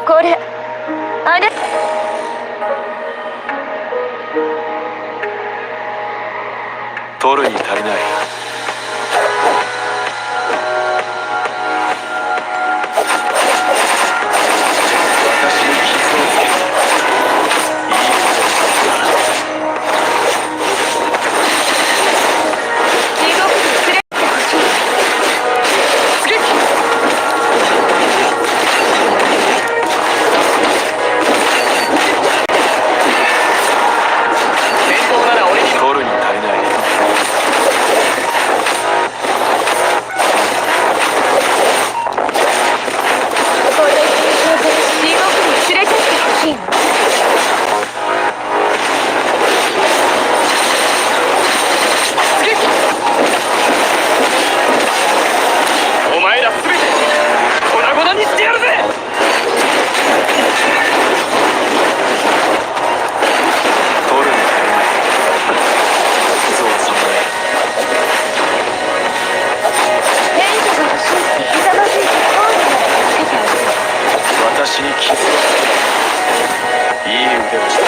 これあれ取るに足りない。私に傷をつける。地獄に連れてほしい。出撃。戦闘なら俺に取るに足りない。これ地獄に連れてってほしいの。出撃。お前らすべて粉々にしてやるぜ。取るに足りない。傷を収めない。援助が欲しいってひざまずいてコードまでつけてあげる。私に傷をつける。いい腕をしてる。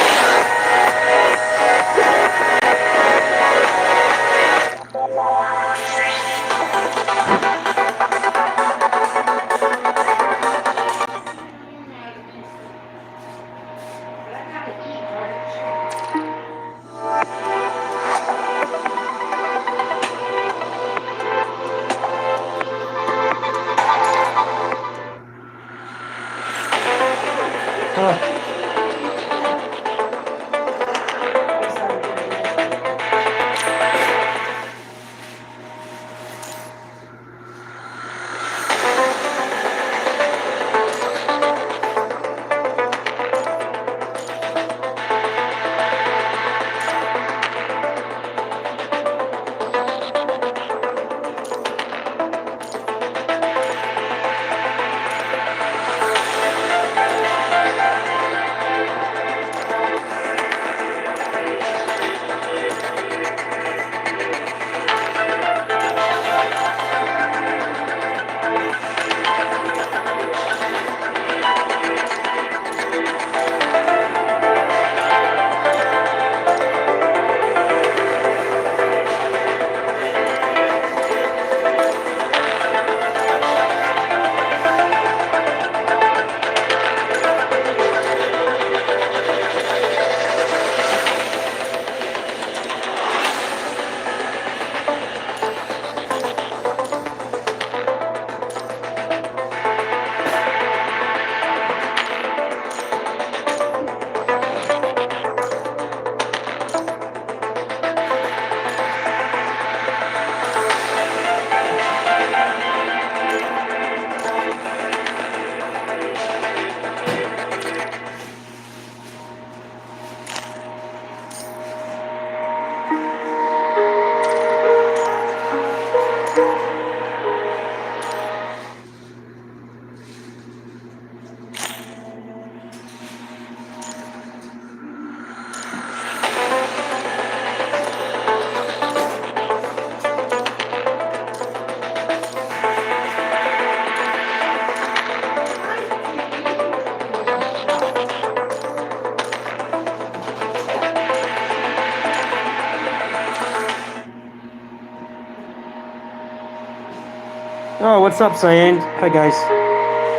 what's up, Cyan? Hi, guys.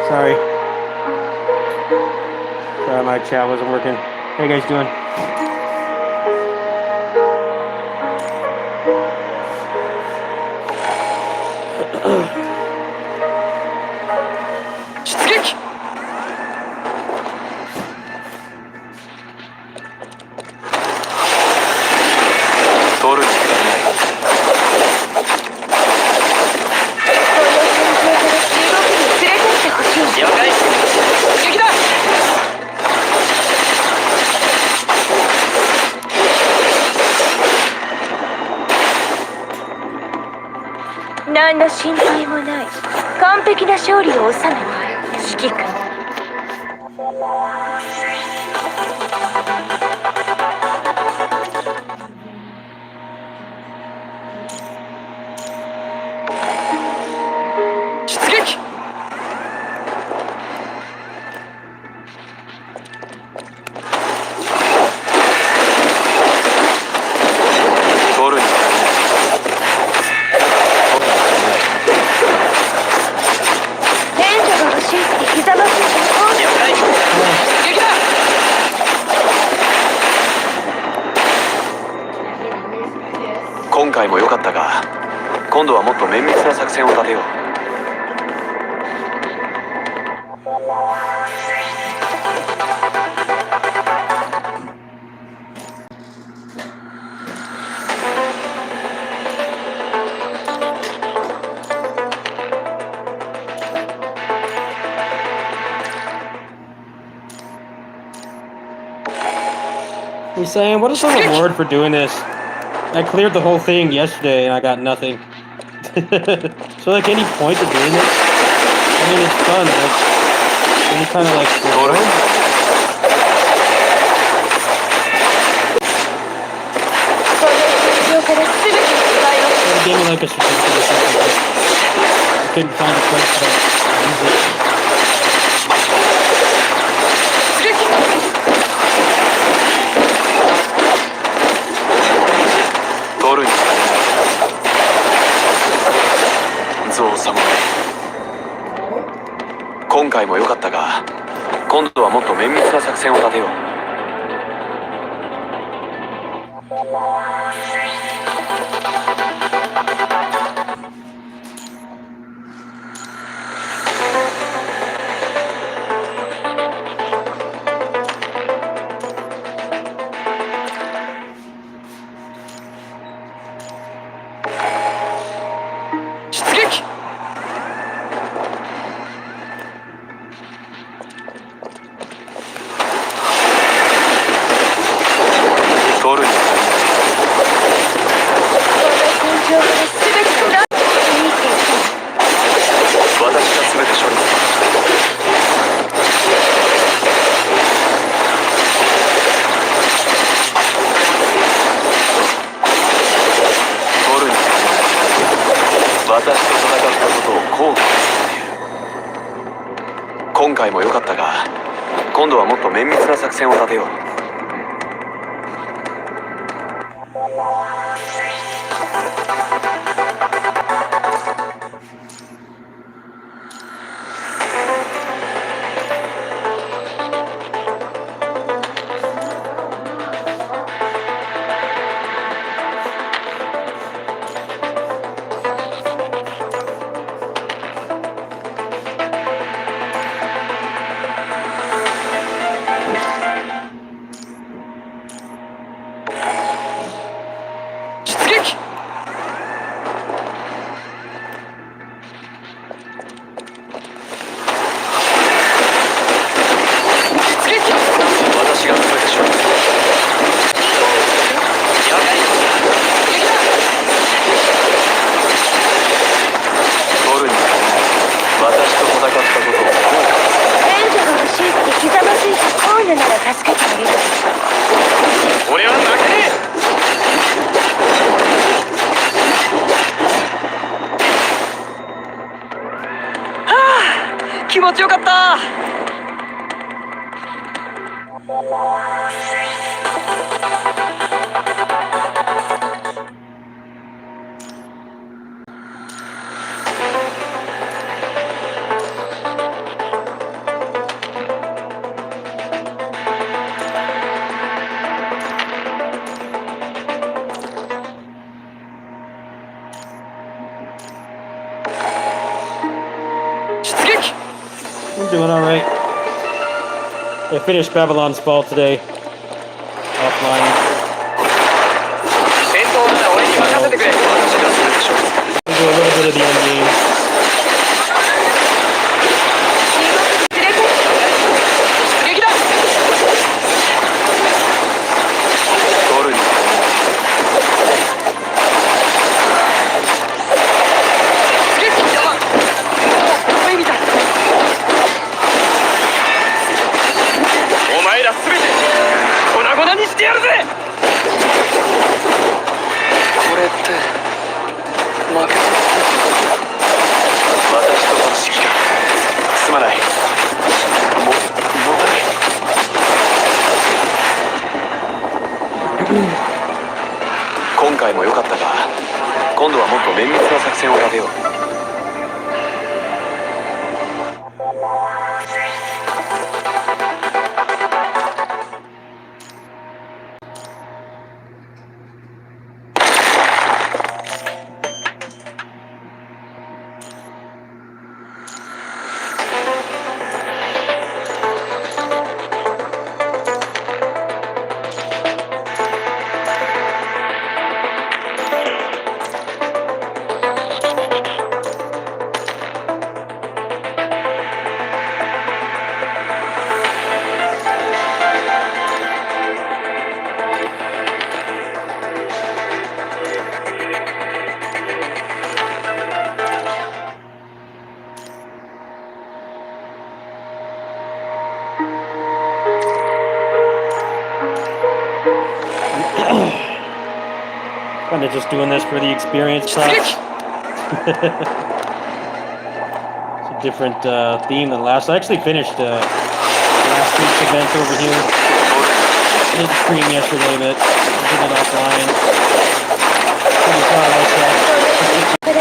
Sorry. Sorry, my chat wasn't working. How you guys doing?何の心配もない。完璧な勝利を収める指揮官。出撃。取るにひざまずいて了解。撃だ。今回も良かったが、今度はもっと綿密な作戦を立てよう。Hey, Cyan, what is the reward for doing this? I cleared the whole thing yesterday and I got nothing. So, like, any point to doing this? I mean, it's fun, but any kind of, like, reward? They gave me, like, a certificate or something, but I couldn't find a place to use it. 取るにゾウ様。今回も良かったが、今度はもっと綿密な作戦を立てよう。私と戦ったことを後悔している。今回も良かったが、今度はもっと綿密な作戦を立てよう。気持ちよかった。I'm doing alright. I finished Babylon's Fall today. Offline. 戦闘なら俺に任せてくれ。私がするでしょう。 We'll do a little bit of the end game. 出撃だ。取るにお前らすべて粉々にしてやるぜ。これって負けた。私との指揮がすまない。もうない。今回も良かったが、今度はもっと綿密な作戦を立てよう。Kind of just doing this for the experience shots. It's a different theme than last. I actually finished last week's event over here. I did stream yesterday, but I did it offline. Pretty proud of myself. I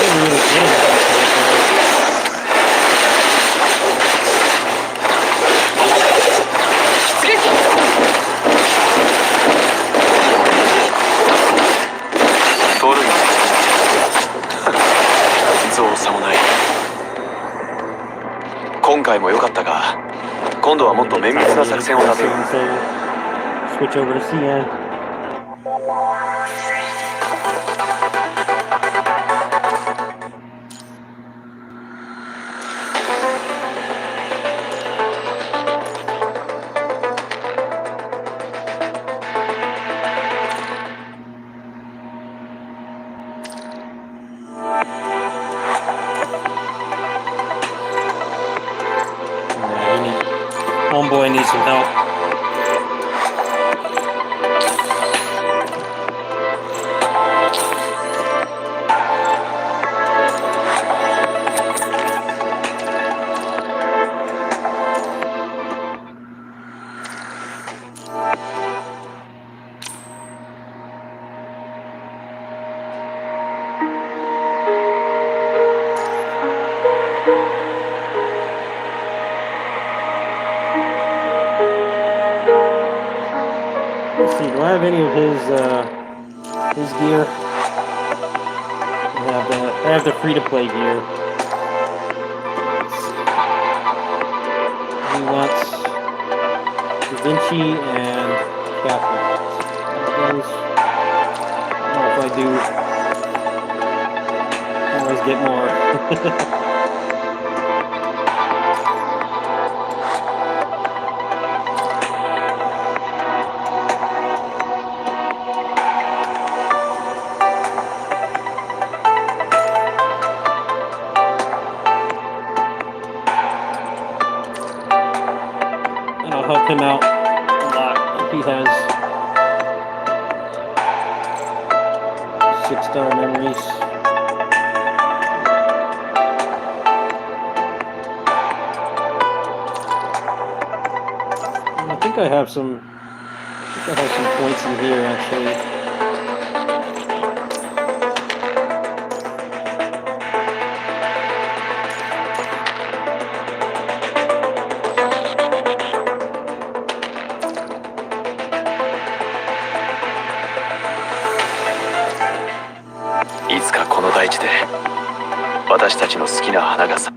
didn't really get it. Switch over to CN. Homeboy needs some help. Let's see, do I have any of his gear? I have the free-to-play gear. He wants Da Vinci and Catholic. Those, I don't know if I do. I always get more. Help him out a lot. He has 6-star memories. I think I have some points in here actually. 私たちの好きな花が咲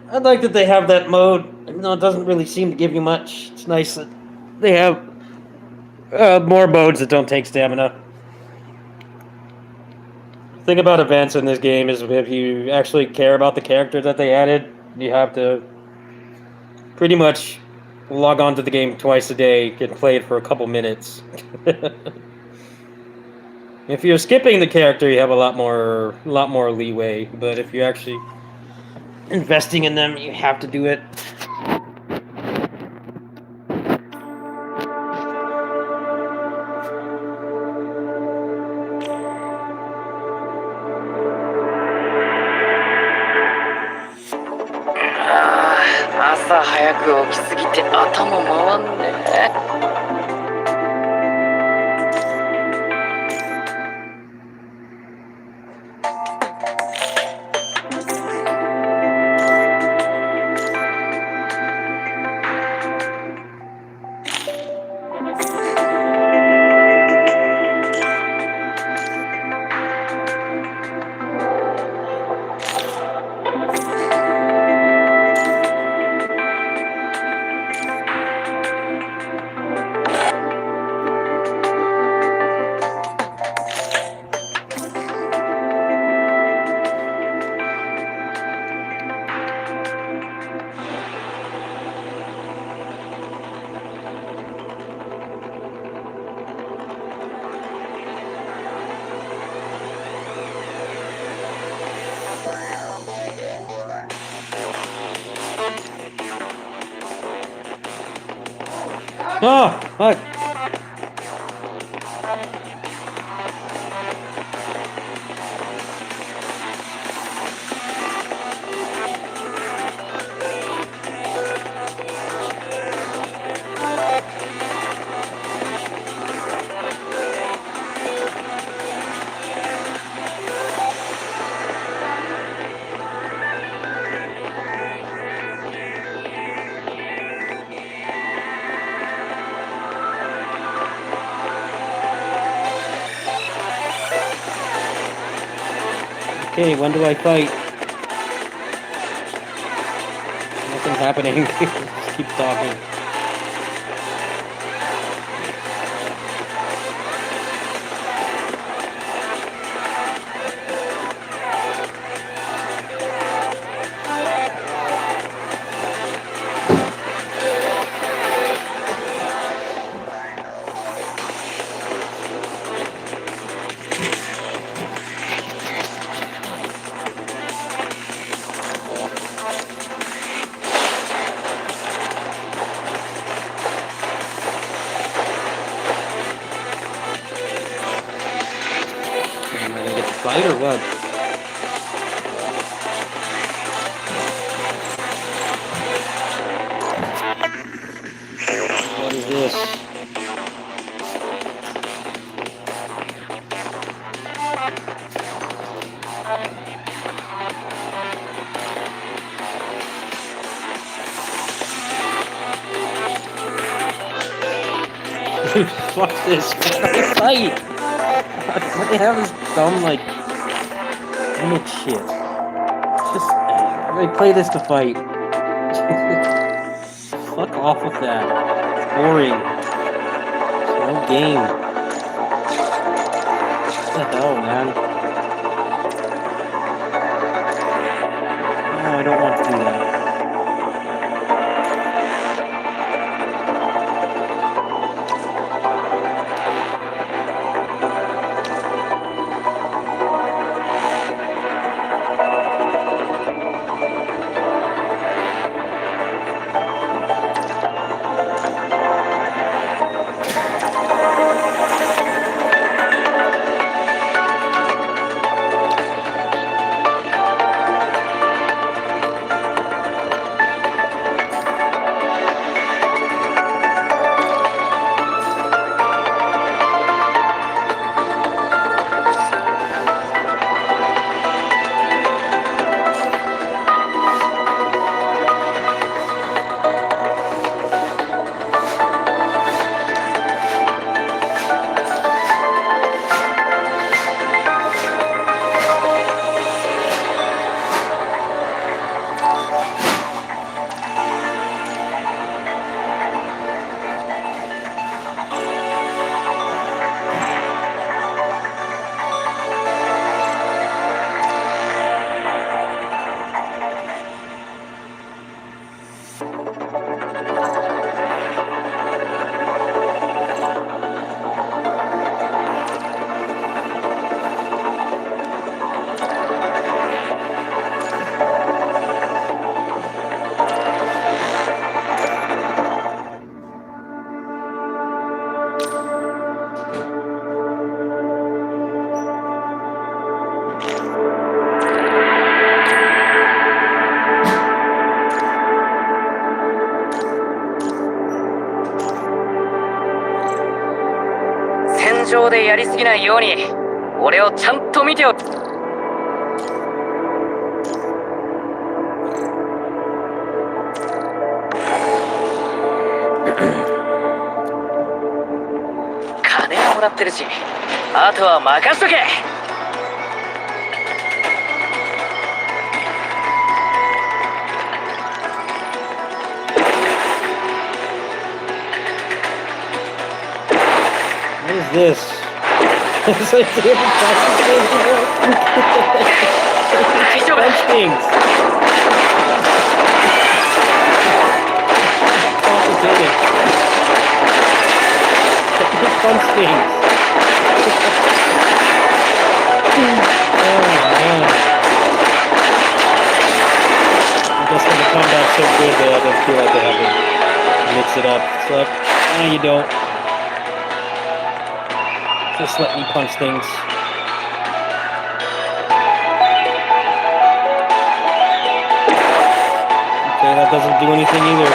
I like that they have that mode, even though it doesn't really seem to give you much. It's nice that they have more modes that don't take stamina. The thing about events in this game is if you actually care about the character that they added, you have to pretty much log on to the game twice a day and play it for a couple minutes. If you're skipping the character, you have a lot more leeway. But if you're actually investing in them, you have to do it. Ah, 朝早く起きすぎて頭回んね。Oh, fuck. Okay, when do I fight? Nothing's happening. Just keep talking. Am I gonna get the fight or what? What is this? Fuck this. Fight! What the hell is dumb, like, gimmick shit? Just, I play this to fight. Fuck off with that. It's boring. It's no game. What the hell, man? No, I don't want to do that. 戦場でやりすぎないように俺をちゃんと見ておく。金はもらってるし、あとは任しとけ。What is this? It's like they haven't punch things. Complicated. Punch things. Oh man. I guess when the combat's so good, they don't feel like they have to mix it up. It's like, no, you don't. Just let me punch things. Okay, that doesn't do anything either.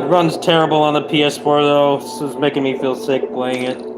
it runs terrible on the PS4 though, so it's making me feel sick playing it.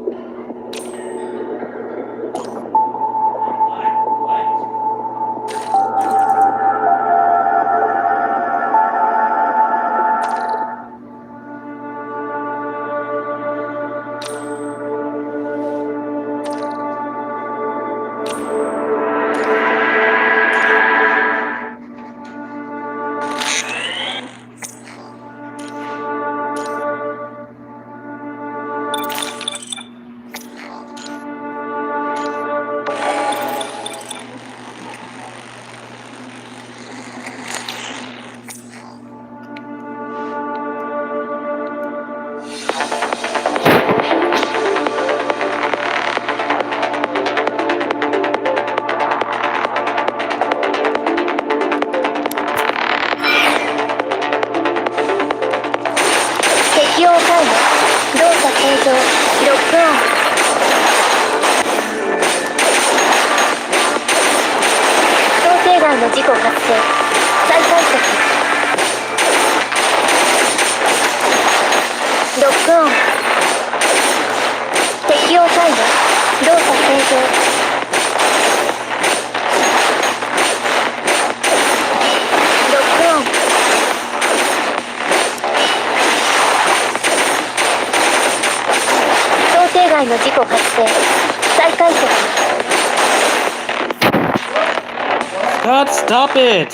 God, stop it!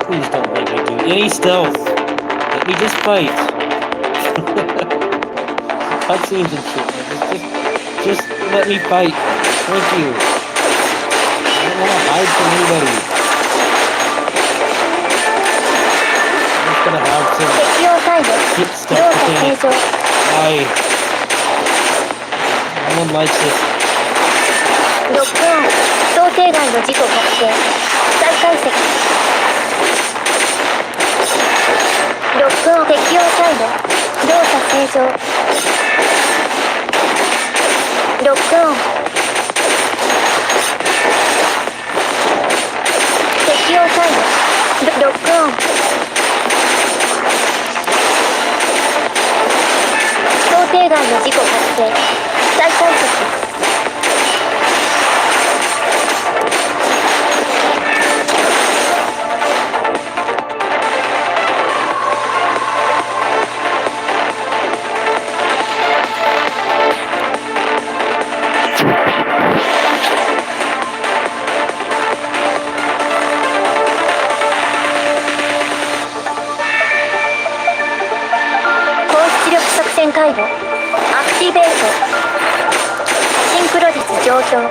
Please don't make me do any stealth. Let me just fight. Cutscenes and shit. Just let me fight. Thank you. I don't want to hide from anybody. I'm just gonna have some hit stuff to finish. Why? No one likes it. ロックオン想定外の事故発生再解析ロックオン適用サイド動作正常ロックオン適用サイドロックオン想定外の事故発生再解析回路アクティベートシンクロ術上昇攻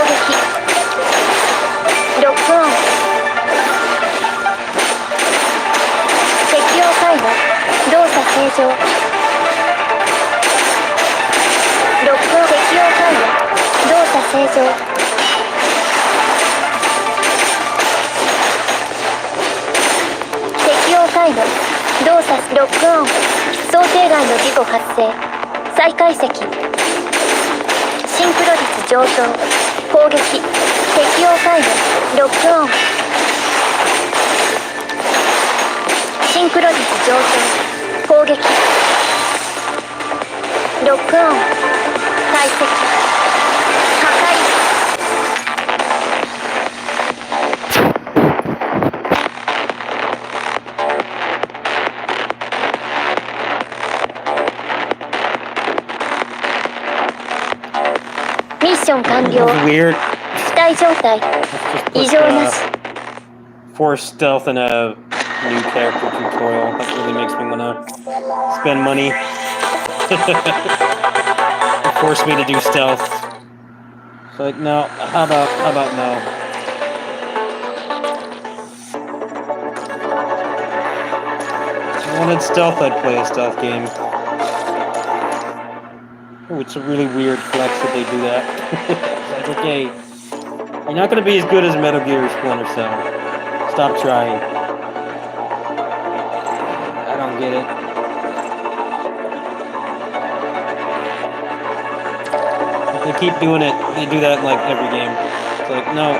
撃ロックオン適用回路動作正常ロックオン適用回路動作正常適用回路動作ロックオン想定外の事故発生再解析シンクロ率上昇攻撃適用回路ロックオンシンクロ率上昇攻撃ロックオン解析破壊ション完了。 It's weird. 機体状態 Let's 異 just 常 put なし。 force stealth in a new character tutorial. That really makes me wanna spend money. Force me to do stealth. It's like, no, how about no? If I wanted stealth, I'd play a stealth game. Oh, it's a really weird flex that they do that. It's like, okay, you're not gonna be as good as Metal Gear Splinter Cell. Stop trying. I don't get it. If they keep doing it, they do that in like every game. It's like, no.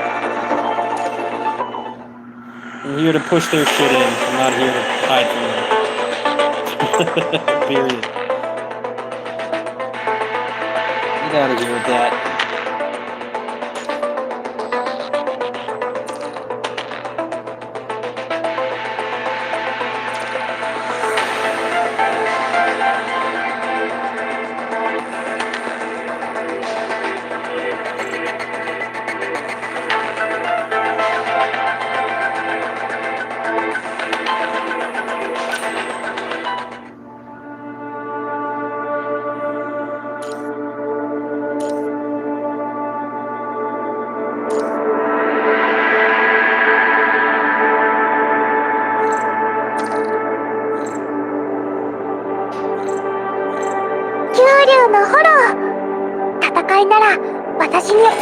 I'm here to push their shit in. I'm not here to hide from them. Period. Get out of here with that.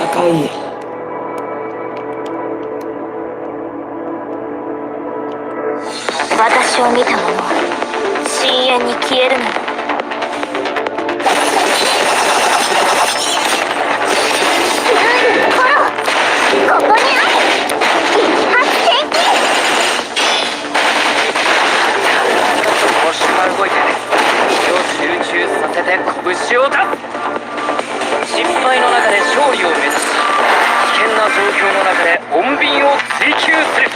Okay. 私を見た者は深淵に消えるのよ。ここにある一発戦機。腰が動いて気を集中させて拳を出す。失敗の中で勝利を目指し、危険な状況の中で穏便を追求する。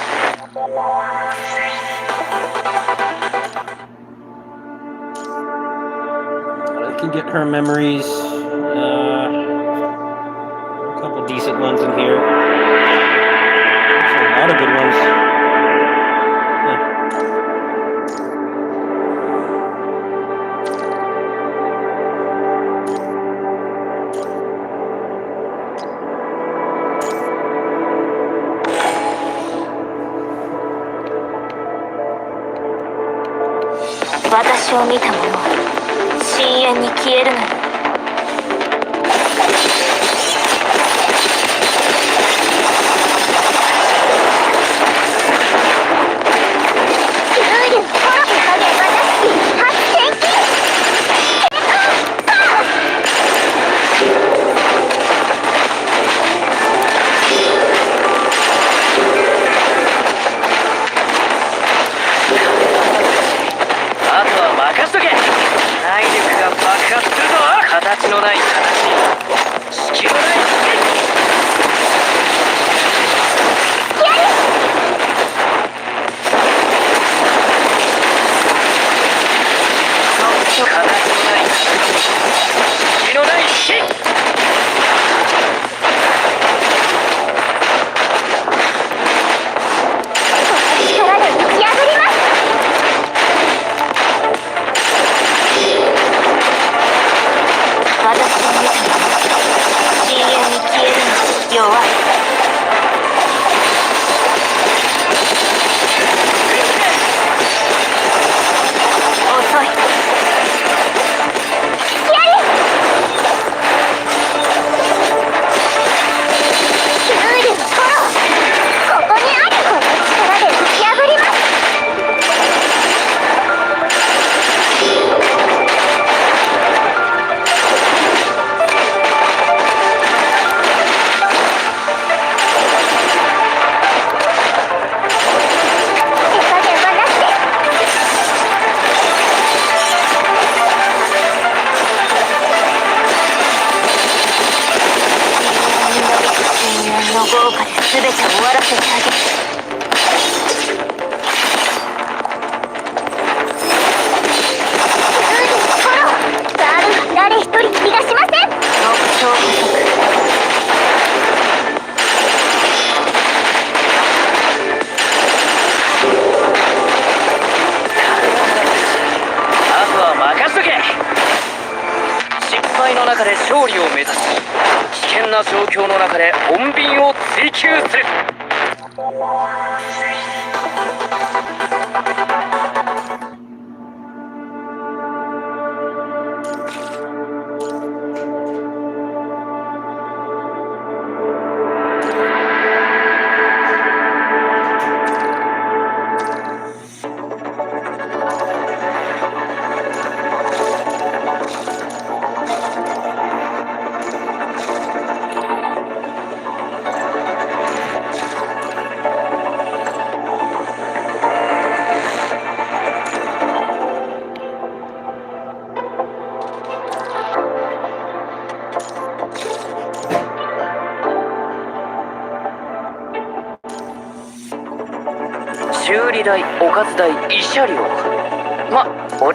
I can get her memories. A couple decent ones in here. Actually, a lot of good ones. Yeah. 私を見た者は深淵に消えるのよ。あとは任しとけ。内力が爆発するぞ。形のない形、隙のない形のない形、隙のない隙。力で打ち破ります。私を見た者は深淵に消えるの弱い。遅い。やれ。キュールの頃、ここにある。この力で打ち破ります。の豪華で全て終わらせてあげる。誰一人逃がしません。目標加速。中で勝利を目指し、危険な状況の中で穏便を追求する。修理代、おかず代、慰謝料。お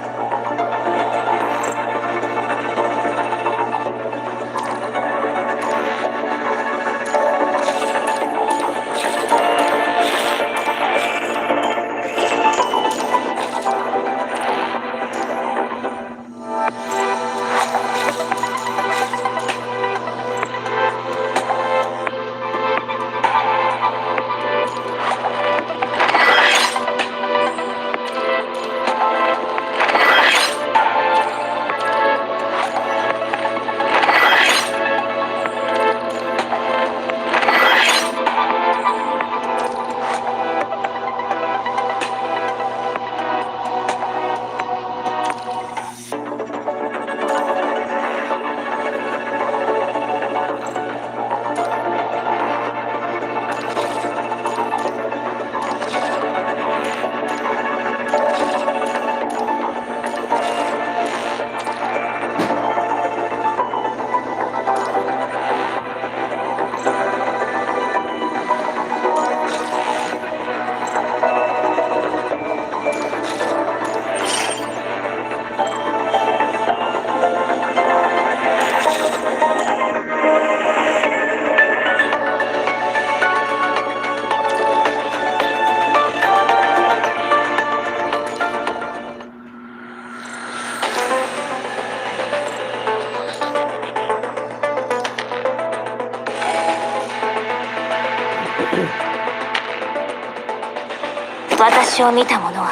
私を見た者は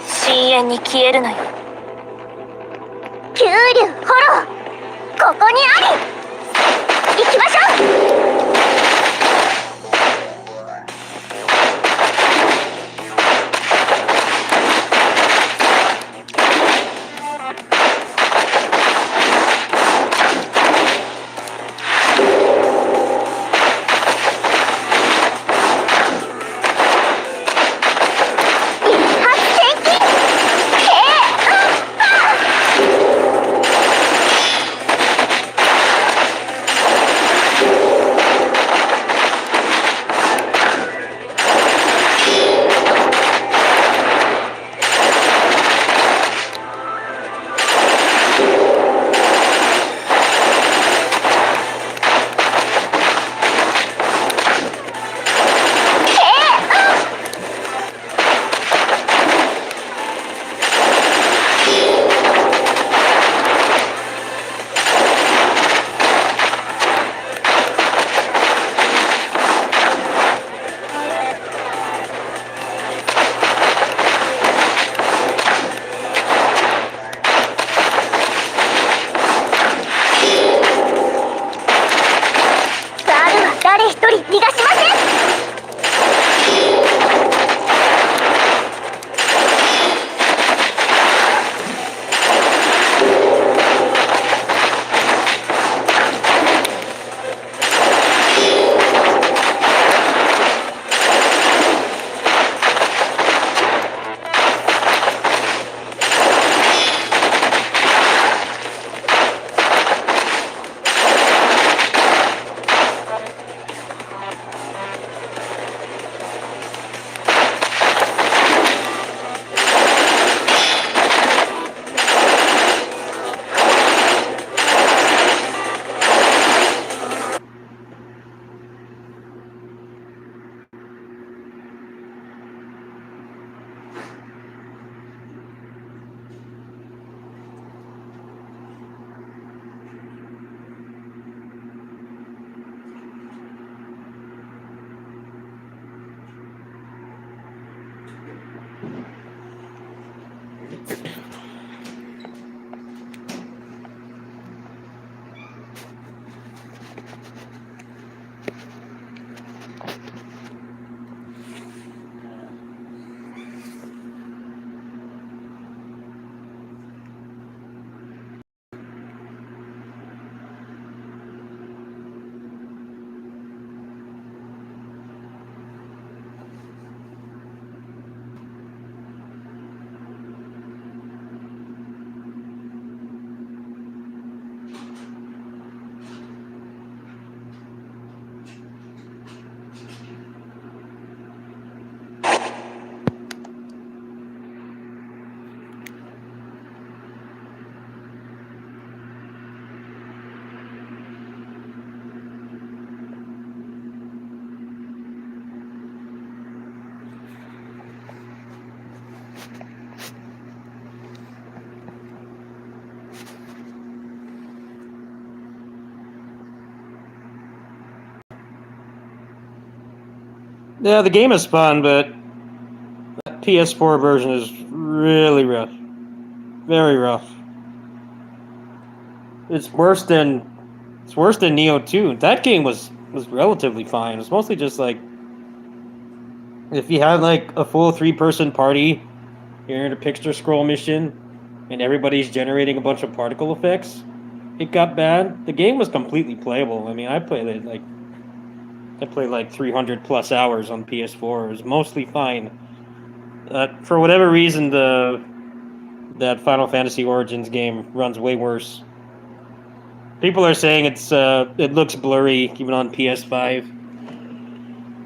深淵に消えるのよ。九竜ホロー、ここにあり。行きましょう。Yeah, the game is fun, but that PS4 version is really rough. Very rough. It's worse than Neo 2. That game was relatively fine. It's mostly just like if you had like a full 3-person party, you're in a picture scroll mission, and everybody's generating a bunch of particle effects. It got bad. The game was completely playable. I mean, I played like 300 plus hours on PS4. It was mostly fine. For whatever reason, that Final Fantasy Origins game runs way worse. People are saying it looks blurry even on PS5.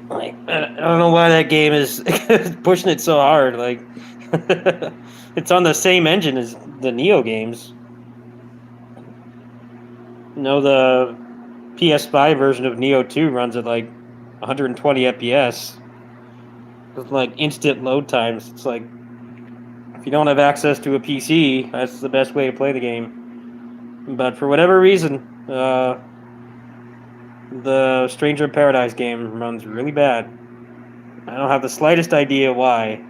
Like, I don't know why that game is pushing it so hard. Like, it's on the same engine as the Neo games. You know, the PS5 version of Neo 2 runs at like 120 FPS with like instant load times. It's like if you don't have access to a PC, that's the best way to play the game. But for whatever reason, the Stranger in Paradise game runs really bad. I don't have the slightest idea why.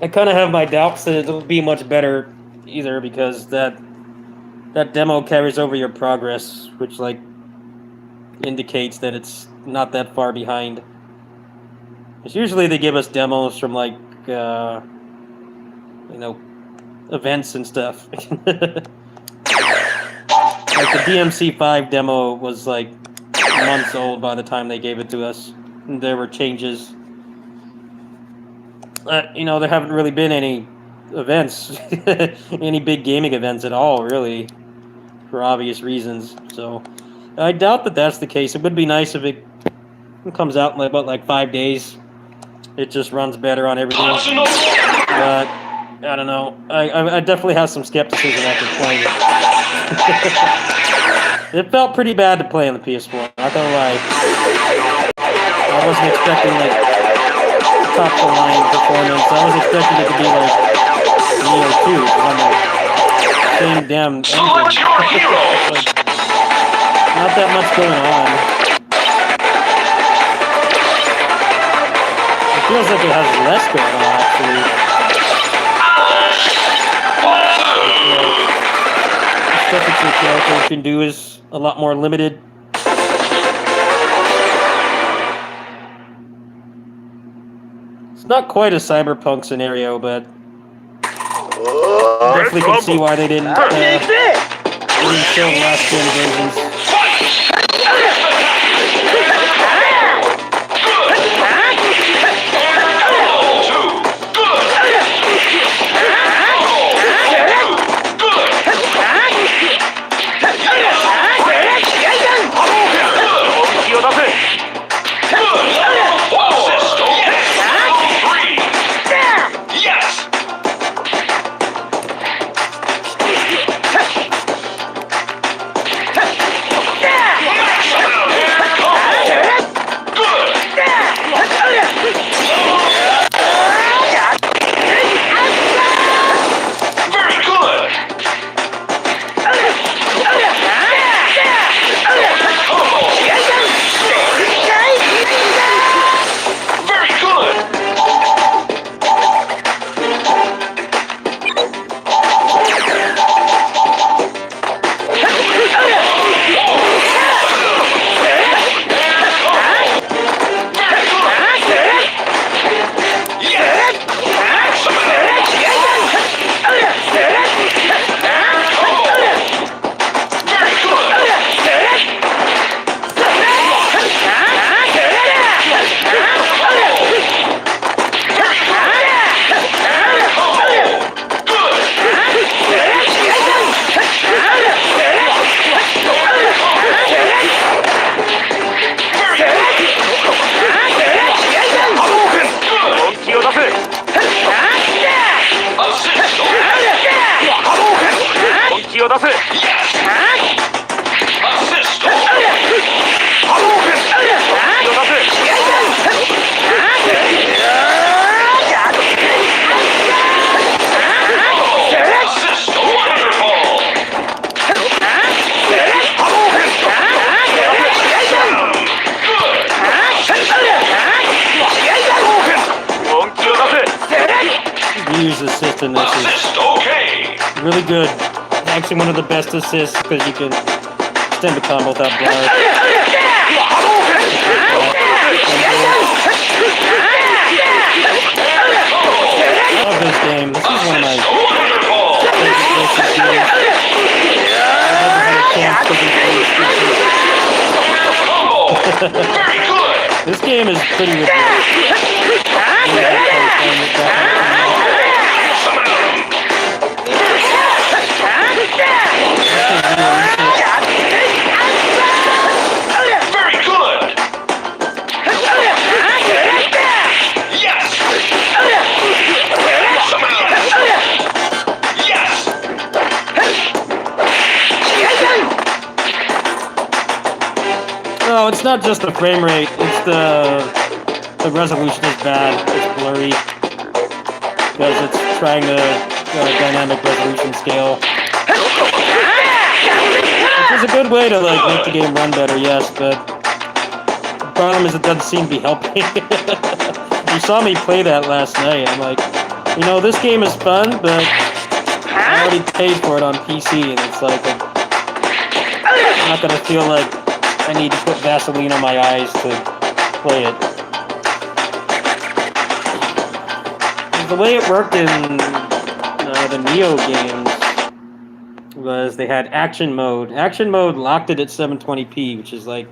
I kind of have my doubts that it'll be much better either because that demo carries over your progress, which like indicates that it's not that far behind. Because usually they give us demos from like events and stuff. Like the DMC5 demo was like months old by the time they gave it to us. And there were changes. There haven't really been any events, any big gaming events at all, really, for obvious reasons. So I doubt that that's the case. It would be nice if it comes out in about like 5 days. It just runs better on everything. But I don't know. I definitely have some skepticism after playing it. It felt pretty bad to play on the PS4. Not gonna lie. I wasn't expecting like top of the line performance. I was expecting it to be like Neo 2 on the same damn engine. Like, not that much going on. It feels like it has less going on actually. The stuff that your character can do is a lot more limited. It's not quite a cyberpunk scenario, but definitely can see why they didn't show the last gen versions. Ryu's assist in this is really good. Actually, one of the best assists because you can extend the combo without blast. I love this game. This is one of my favorite versus games. I never had a chance to do this game is pretty ridiculous. Very good. Yes. Yes. No, it's not just the frame rate. It's the resolution is bad. It's blurry because it's trying to dynamic resolution scale. Which is a good way to like make the game run better, yes, but the problem is it doesn't seem to be helping. You saw me play that last night. I'm like, you know, this game is fun, but I already paid for it on PC, and it's like I'm not gonna feel like I need to put Vaseline on my eyes to play it. The way it worked in the Neo games was they had action mode. Action mode locked it at 720p, which is like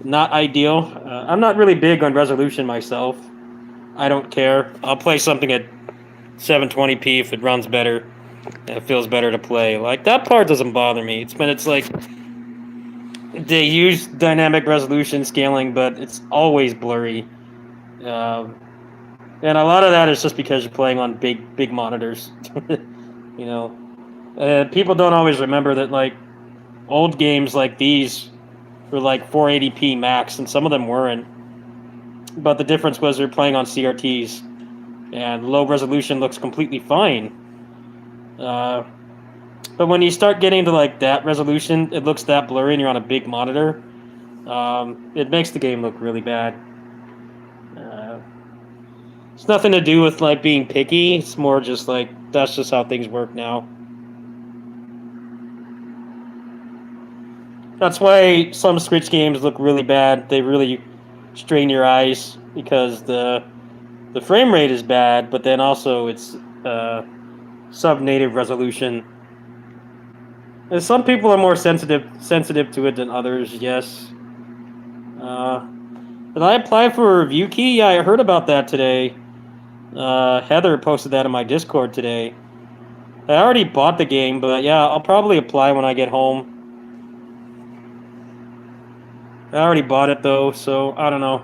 not ideal. I'm not really big on resolution myself. I don't care. I'll play something at 720p if it runs better and it feels better to play. Like that part doesn't bother me. It's like they use dynamic resolution scaling, but it's always blurry. And a lot of that is just because you're playing on big monitors. You know, people don't always remember that like old games like these were like 480p max, and some of them weren't. But the difference was they're playing on CRTs, and low resolution looks completely fine. But when you start getting to like that resolution, it looks that blurry, and you're on a big monitor. It makes the game look really bad. It's nothing to do with like being picky. It's more just like that's just how things work now. That's why some Switch games look really bad. They really strain your eyes because the frame rate is bad, but then also it's sub-native resolution. And some people are more sensitive to it than others. Yes. Did I apply for a review key? Yeah, I heard about that today. Heather posted that in my Discord today. I already bought the game, but yeah, I'll probably apply when I get home. I already bought it though, so I don't know.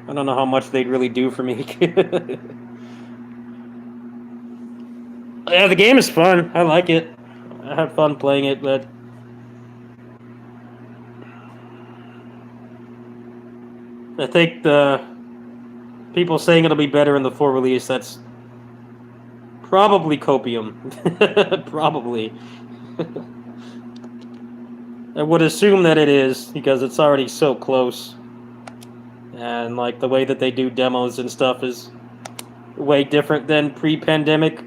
I don't know how much they'd really do for me. Yeah, the game is fun. I like it. I have fun playing it, but I think the people saying it'll be better in the full release, that's probably copium. Probably. I would assume that it is, because it's already so close. And like the way that they do demos and stuff is way different than pre-pandemic.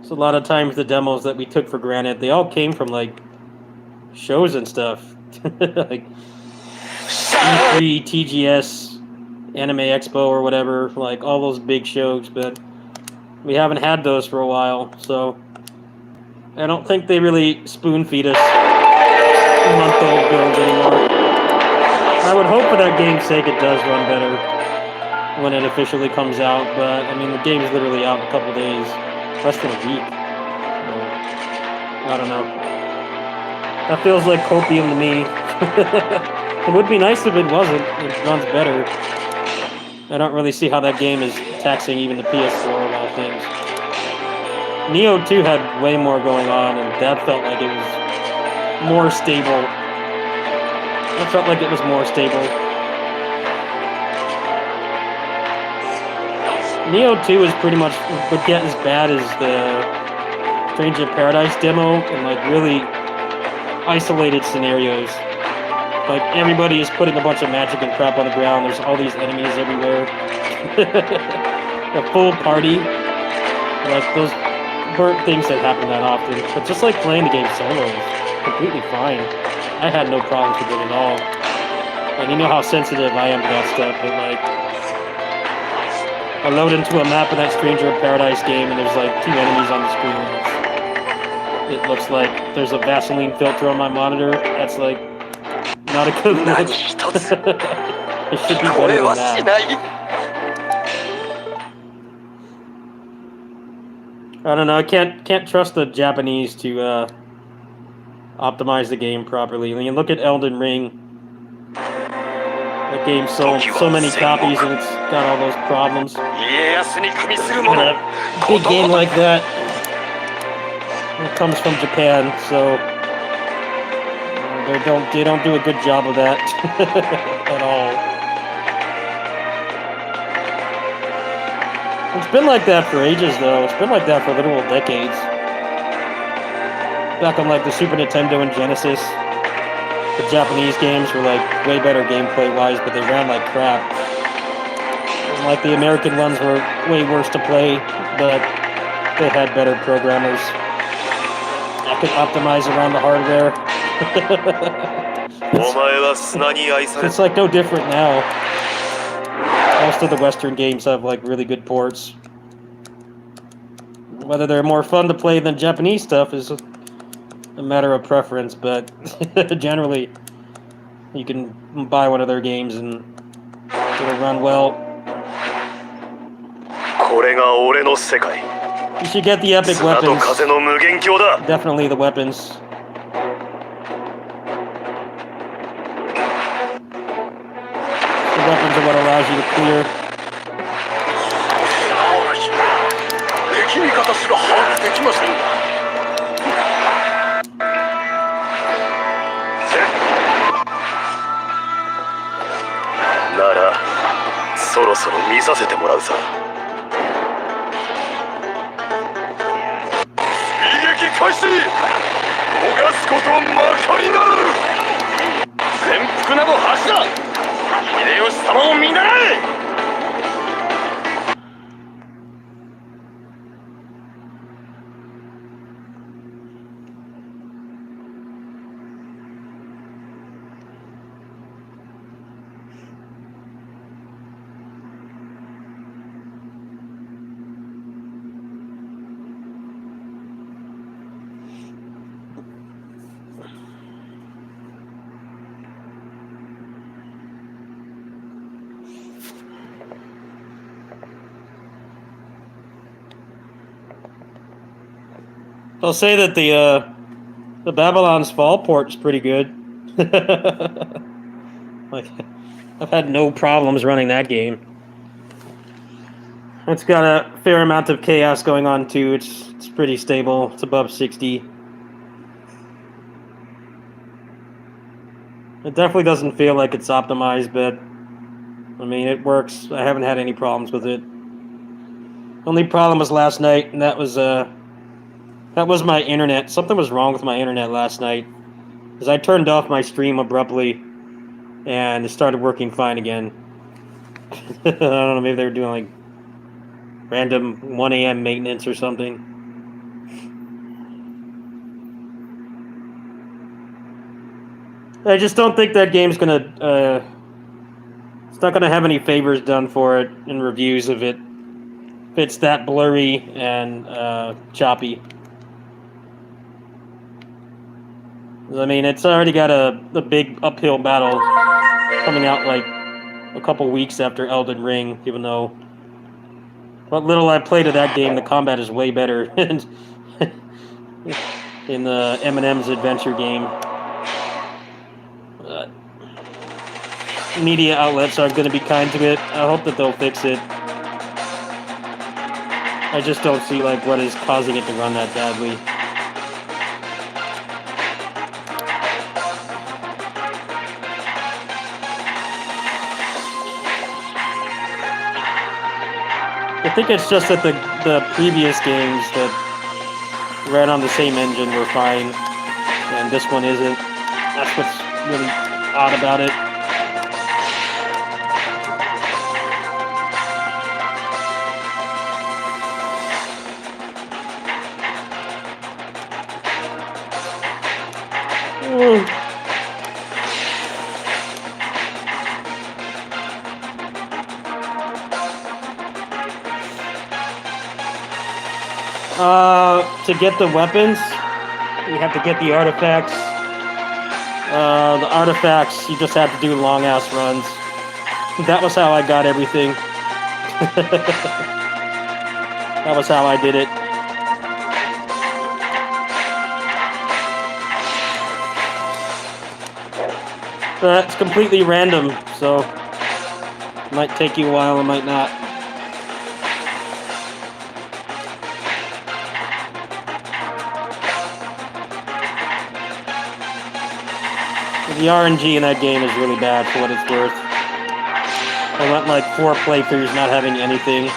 So a lot of times the demos that we took for granted, they all came from like shows and stuff. Like E3, TGS, Anime Expo or whatever, like all those big shows, but we haven't had those for a while, so I don't think they really spoon-feed us month-old builds anymore. I would hope for that game's sake it does run better when it officially comes out, but I mean the game's literally out in a couple days, less than a week. So, I don't know. That feels like copium to me. It would be nice if it wasn't. It runs better. I don't really see how that game is taxing even the PS4 of all things. Neo 2 had way more going on, and that felt like it was more stable. I felt like it was more stable. Neo 2 is pretty much would get as bad as the Stranger in Paradise demo in like really isolated scenarios. Like everybody is putting a bunch of magic and crap on the ground. There's all these enemies everywhere. a full party, like those weren't things that happen that often. But just like playing the game solo is completely fine. I had no problems with it at all. And you know how sensitive I am to that stuff, but like I load into a map of that Stranger of Paradise game and there's like 2 enemies on the screen. It looks like there's a Vaseline filter on my monitor. That's like not a good look. It should be better than that. I don't know. I can't trust the Japanese to optimize the game properly. When you look at Elden Ring, the game sold so many copies and it's got all those problems. And a big game like that, it comes from Japan, so they don't do a good job of that at all. It's been like that for ages, though. It's been like that for literal decades. Back on like the Super Nintendo and Genesis, the Japanese games were like way better gameplay-wise, but they ran like crap. And like the American ones were way worse to play, but they had better programmers that could optimize around the hardware. It's like no different now. Most of the Western games have like really good ports. Whether they're more fun to play than Japanese stuff is a matter of preference, but generally you can buy one of their games and it'll run well. You should get the epic weapons. Definitely the weapons. The weapons are what allows you to clear. I'll say that the Babylon's Fall port is pretty good. Like, I've had no problems running that game. It's got a fair amount of chaos going on too. It's pretty stable. It's above 60. It definitely doesn't feel like it's optimized, but I mean it works. I haven't had any problems with it. Only problem was last night, and that was my internet. Something was wrong with my internet last night, because I turned off my stream abruptly, and it started working fine again. I don't know, maybe they were doing like random 1 a.m. maintenance or something. I just don't think that game's gonna. It's not gonna have any favors done for it in reviews if it's that blurry and choppy. I mean, it's already got a big uphill battle coming out like a couple weeks after Elden Ring, even though what little I played of that game, the combat is way better in the Eminem's adventure game. Media outlets aren't going to be kind to it. I hope that they'll fix it. I just don't see like what is causing it to run that badly. I think it's just that the previous games that ran on the same engine were fine, and this one isn't. That's what's really odd about it. To get the weapons, you have to get the artifacts. The artifacts, you just have to do long-ass runs. That was how I got everything. That was how I did it. It's completely random, so it might take you a while, it might not. The RNG in that game is really bad for what it's worth. I went like 4 playthroughs not having anything.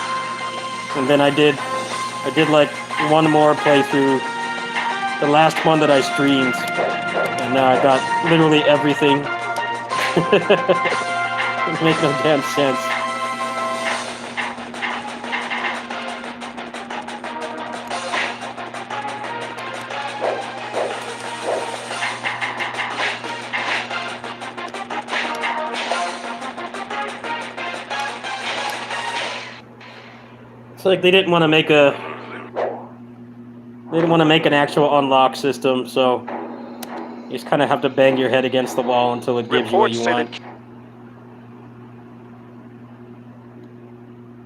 And then I did like one more playthrough, the last one that I streamed. And now I got literally everything. It makes no damn sense. It's like they didn't want to make an actual unlock system, so you just kind of have to bang your head against the wall until it gives you what you want.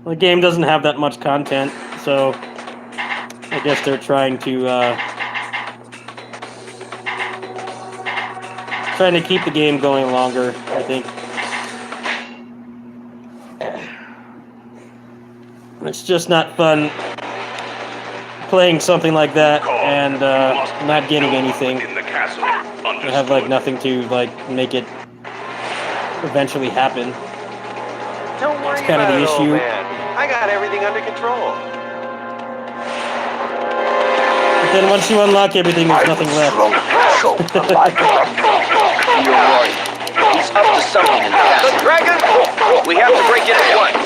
The game doesn't have that much content, so I guess they're trying to keep the game going longer, I think. It's just not fun playing something like that and not getting anything. You have like nothing to like make it eventually happen. Don't worry It's kind of about the it, old issue. man. I got everything under control. But then once you unlock everything, there's nothing left. You're right. He's up to something in the The castle. dragon! We have to break in at once.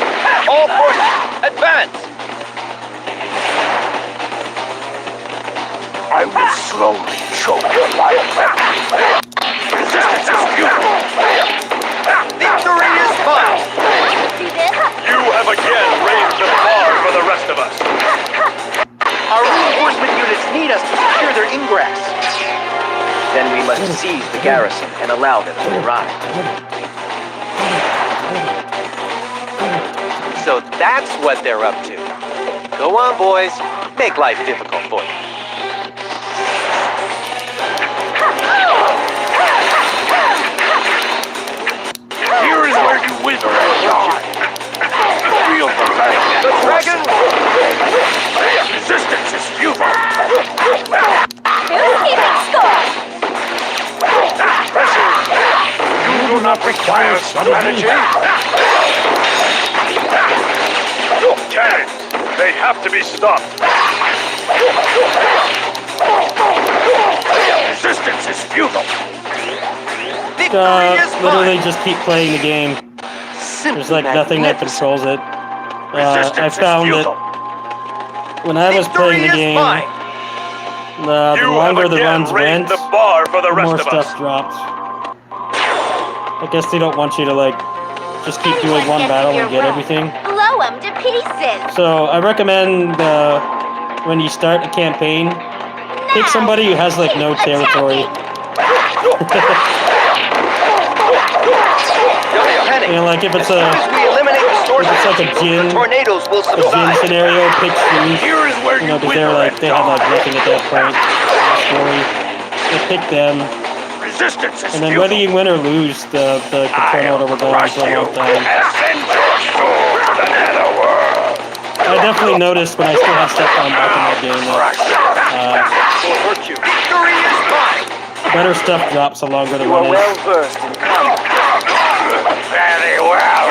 All forces, advance! I will slowly choke your life. Resistance is futile. Victory is mine! You have again raised the bar for the rest of us. Our reinforcement units need us to secure their ingress. Then we must seize the garrison and allow them to arrive. So that's what they're up to. Go on, boys. Make life difficult for you. Here is where you wither and die. Feel the pain. The dragon! Resistance is futile. Who's keeping score? You do not require strategy. Cannons! They have to be stopped. Resistance is futile. Victory is Literally mine! just keep playing the game. There's like nothing that controls it. I Resistance is found that futile. when I was playing the Victory is game, mine! the You longer have the again runs raised went, the bar for the the rest more of stuff us. dropped. I guess they don't want you to like just keep doing one battle and get everything. Blow them to pieces. So I recommend when you start a campaign, pick somebody who has like no territory. Don't panic. You know, like if it's As a we eliminate the source If it's like a the gin- tornadoes will gym subside. scenario, pick Shrewd. Here is where You you know, because wither and they have like die. nothing at that point in the story. So pick them, Resistance is and then futile. whether you win or lose, the control order will go on Crush for a you long time. and send your soul to the netherworld. I definitely noticed when I still had stuff unlocked in that game that Victory is mine! better stuff drops the longer the You are run is. well versed in combat. Very well.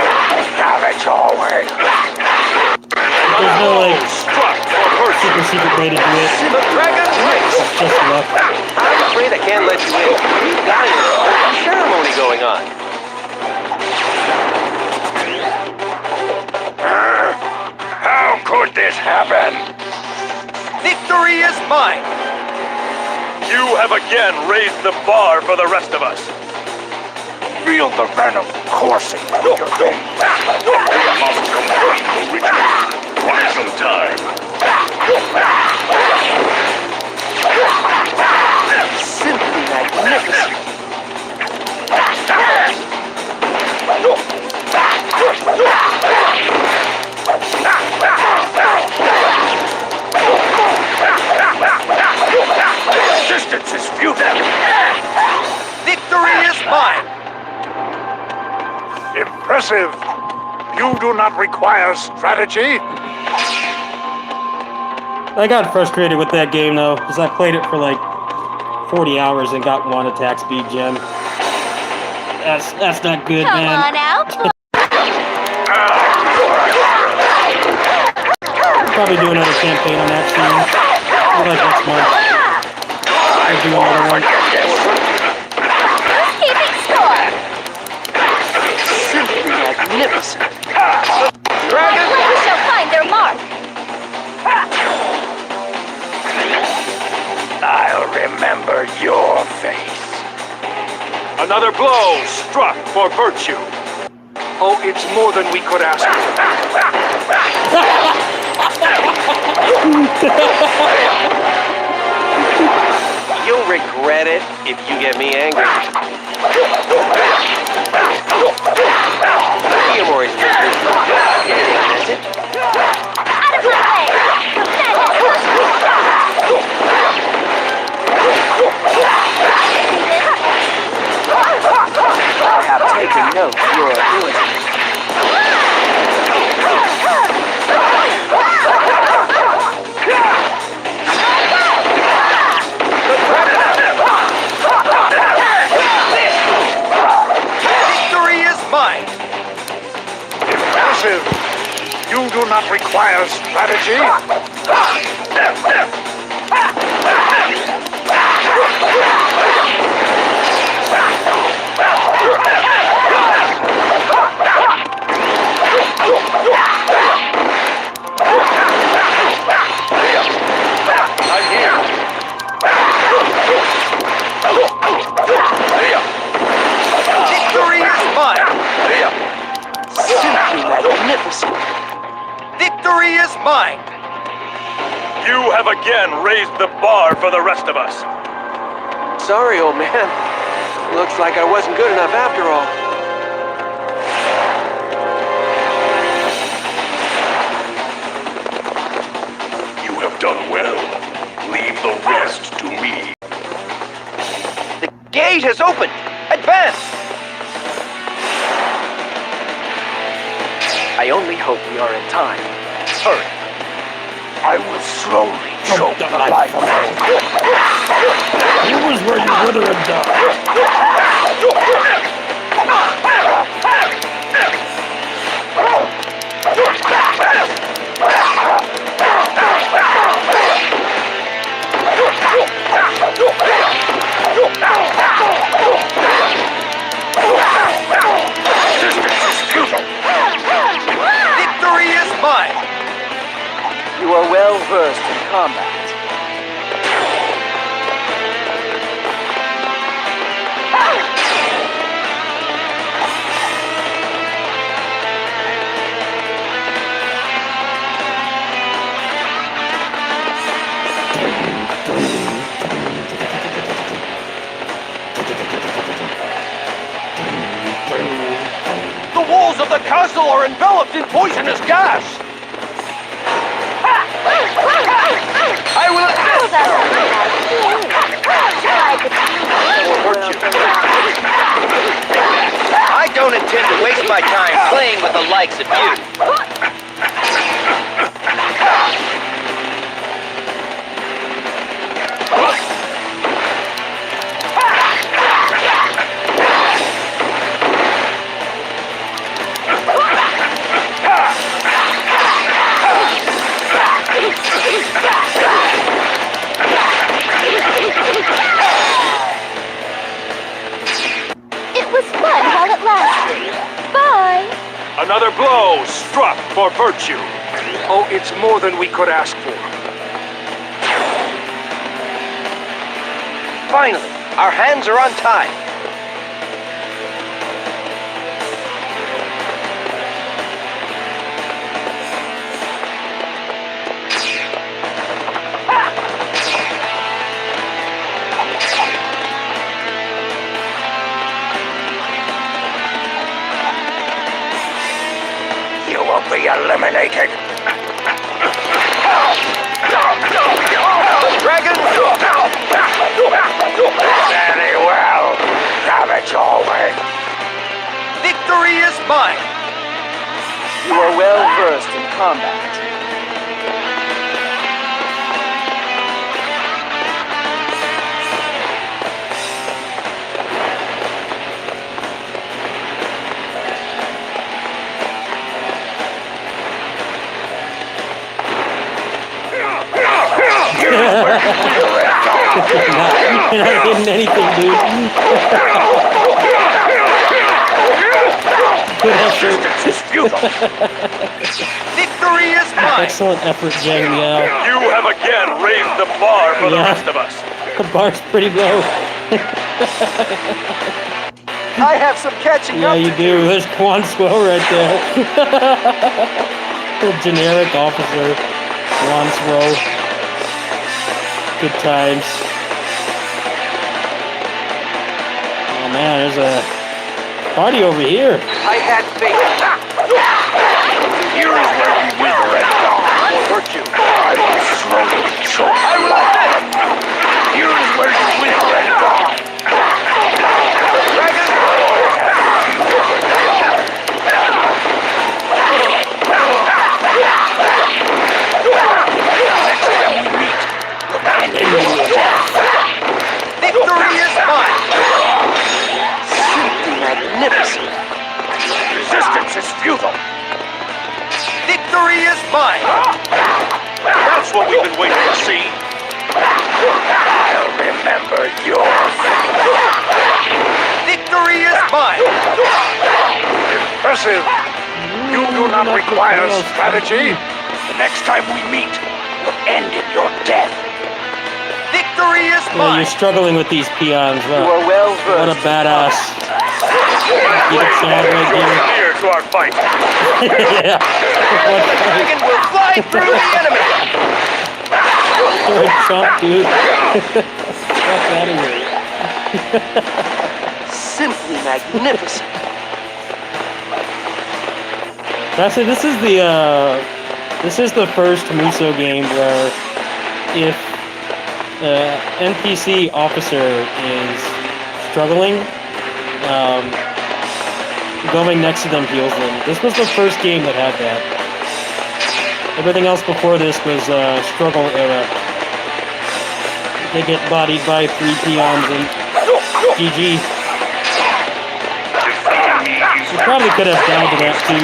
Have it your way. There's no like Struck for super secret way to do it. The dragon breaks! It's just luck. I'm afraid I can't let you in. We've got an important ceremony going on. How could this happen? Victory is mine! You have again raised the bar for the rest of us. Feel the venom coursing through your veins. We must complete the ritual. Buy some time. Simply magnificent. Resistance is futile. Victory is mine. Impressive. You do not require strategy. I got frustrated with that game though, because I played it for like 40 hours and got one attack speed gem. That's not good, Come man. on out. Probably do another campaign on that soon. Maybe like next month. I'll do another one. Who's keeping score? Simply magnificent. We shall find their mark. I'll remember your face. Another blow struck for virtue. Oh, it's more than we could ask You'll regret it if you get me angry. Humor is just is it? Out of my way. The madness must be I have taken note of your ability. Victory is mine. Impressive. You do not require strategy. I'm here. Victory is mine. Simply magnificent. Victory is mine. You have again raised the bar for the rest of us. Sorry, old man. Looks like I wasn't good enough after all. You have done well. Leave the rest to me. The gate has opened. Advance. I only hope we are in time. Hurry. I will slowly choke the life from you. Here was where you wither and die. Resistance is futile. Victory is mine. You are well versed in combat. The walls of the castle are enveloped in poisonous gas. I will assist. I don't intend to waste my time playing with the likes of you. It was fun while it lasted. Bye. Another blow struck for virtue. Oh, it's more than we could ask for. Finally, Our hands are untied. You will be eliminated. Dragon! Very well. Have it your way. Victory is mine. You are well versed in combat. You're not getting anything, dude. Good effort. Victory is mine. Excellent effort, Jang Meow. You have again raised the bar for the Yeah. rest of us. The bar's pretty low. I have some catching Yeah, up you to do. There's Quan Swo right there. The generic officer. Quan Swo. Good times. Oh man, there's a party over here. I had faith. Here is where we wither and die. Will hurt you. I will slowly choke I will admit. Here is where you wither and die. Dragon! Next time we meet, Victory is mine. Simply magnificent. resistance is futile. Victory is mine. That's what we've been waiting to see. I'll remember yours. Victory is mine. Impressive. You do not require strategy. The next time we meet, will end in your death. Victory is Yeah, mine. you're struggling with these peons. You are Wow. well What a versed. badass. Get a Chad right here. Here to our fight. Yeah. Dragon will fly through the enemy. You're a chump, dude. Fuck out of here. Simply magnificent. Actually, this is the first Muso game where if NPC officer is struggling, going next to them heals them. This was the first game that had that. Everything else before this was struggle era. They get bodied by 3 peons and GG. You probably could have died to that too.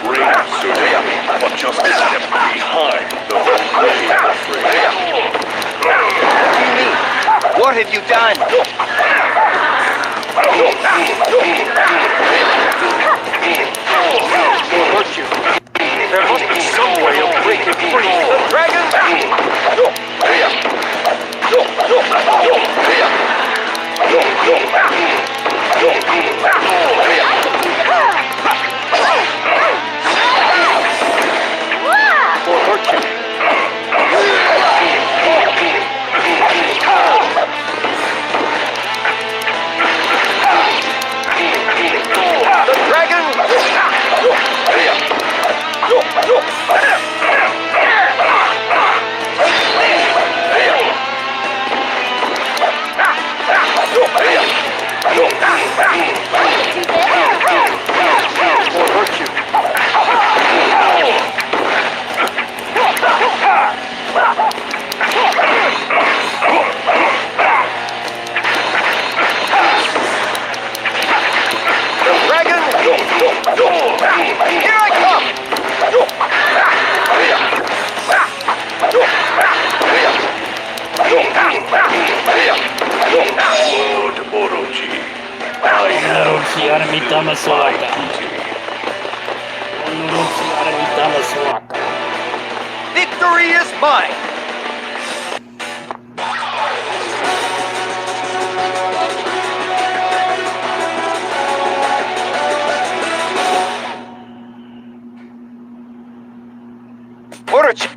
Brave soldier, but just a step behind the brave afraid. What do you mean? What have you done? Will hurt you. There must be some way of breaking free. The dragon! Will hurt you. The dragon! Will hurt you. The dragon! Here I come! Lord Orochi, I have Victory is mine! full ch-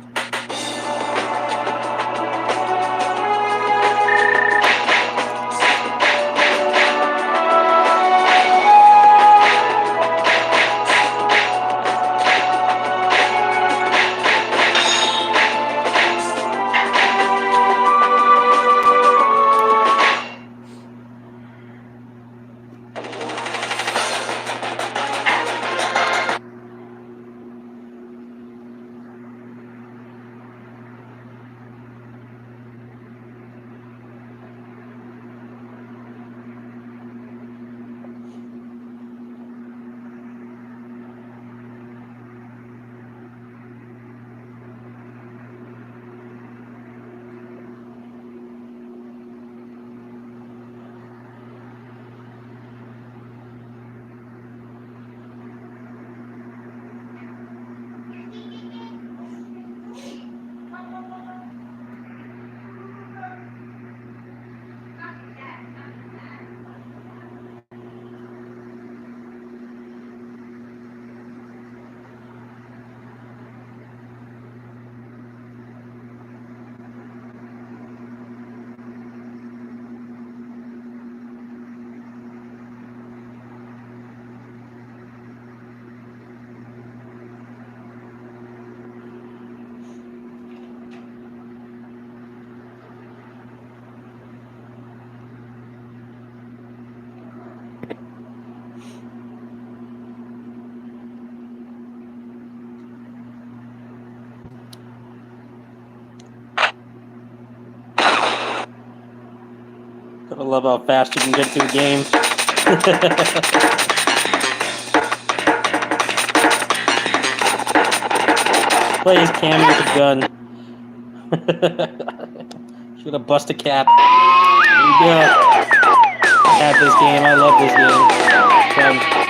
Gotta love how fast you can get through games. Play as Cammy with a gun. Should have busted a cap. There you go. I had this game. I love this game. Fun.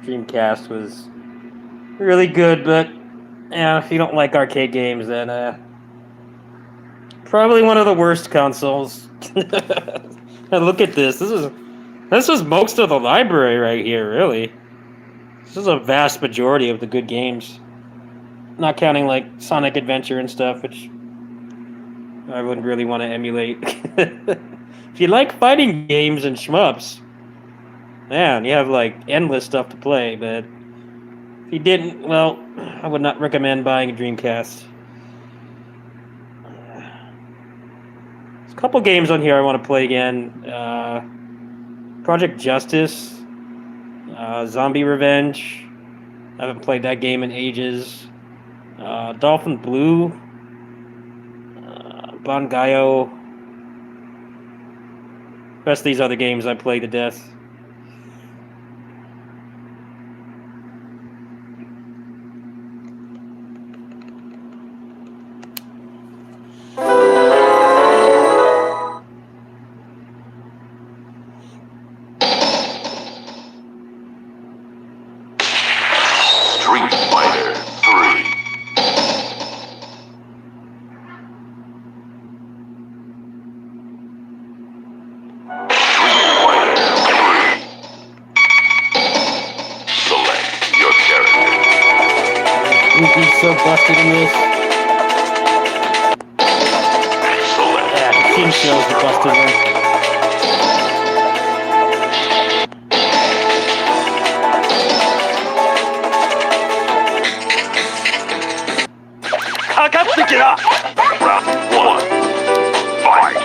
Dreamcast was really good, but yeah, if you don't like arcade games, then probably one of the worst consoles. And look at this. This is most of the library right here, really. This is a vast majority of the good games. Not counting like Sonic Adventure and stuff, which I wouldn't really want to emulate. If you like fighting games and shmups, man, you have like endless stuff to play, but If you didn't, well, I would not recommend buying a Dreamcast. There's a couple games on here I want to play again. Project Justice, Zombie Revenge. I haven't played that game in ages. Dolphin Blue, Bangayo. The rest of these other games I played to death. Street Fighter 3. Street Fighter 3. Select your character. Goofy's so busted in this. Select Yeah, the team shows the busted one. Round 1. Fight.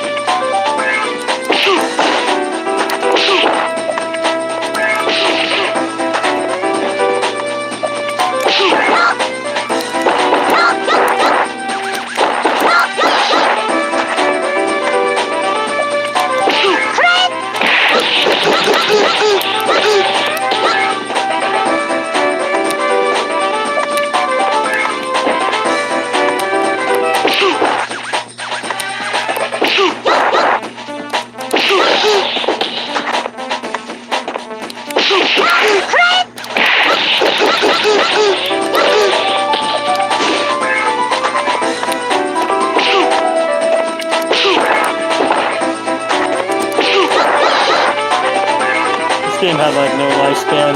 This game had like no lifespan.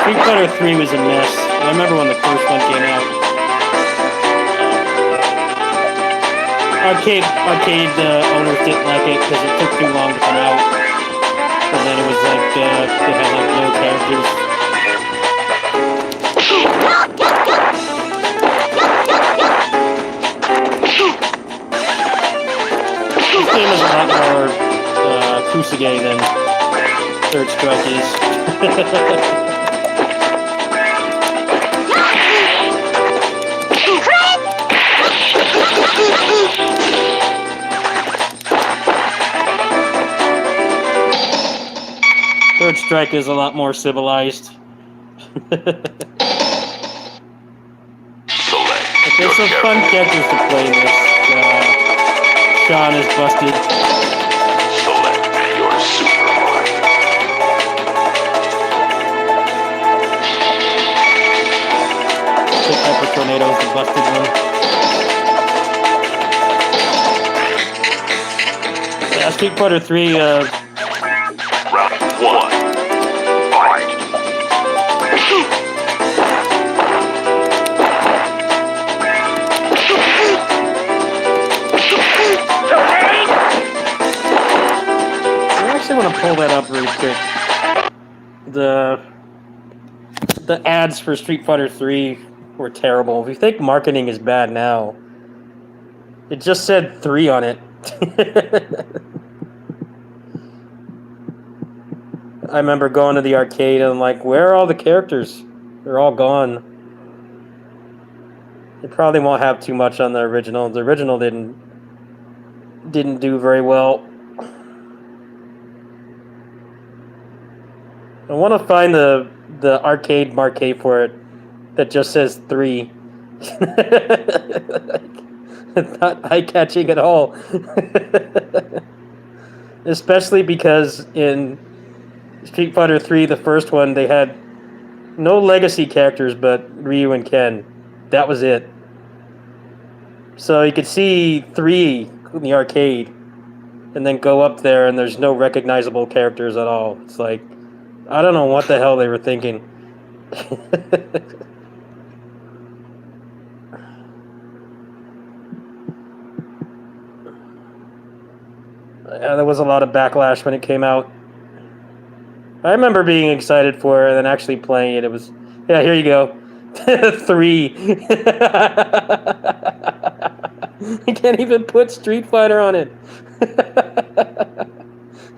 Street Fighter 3 was a mess. I remember when the first one came out. Arcade owners didn't like it because it took too long to come out. And then it was like, it had like no characters. This game is a lot more Kusage than Third Strike is. Third Strike is a lot more civilized. Select There's some fun characters to play in this. Sean is busted. Select your supermark. Pit Hyper Tornado is the busted one. Yeah, Street Fighter 3, Round 1. Fight. I actually want to pull that up really quick. The ads for Street Fighter 3 were terrible. If you think marketing is bad now, it just said 3 on it. I remember going to the arcade and I'm like, where are all the characters? They're all gone. They probably won't have too much on the original. The original didn't do very well. I want to find the arcade marquee for it that just says 3. It's not eye-catching at all. Especially because in Street Fighter 3, the first one, they had no legacy characters but Ryu and Ken. That was it. So you could see 3 in the arcade and then go up there and there's no recognizable characters at all. It's like, I don't know what the hell they were thinking. Yeah, there was a lot of backlash when it came out. I remember being excited for it and then actually playing it. It was, yeah, here you go. 3. You can't even put Street Fighter on it.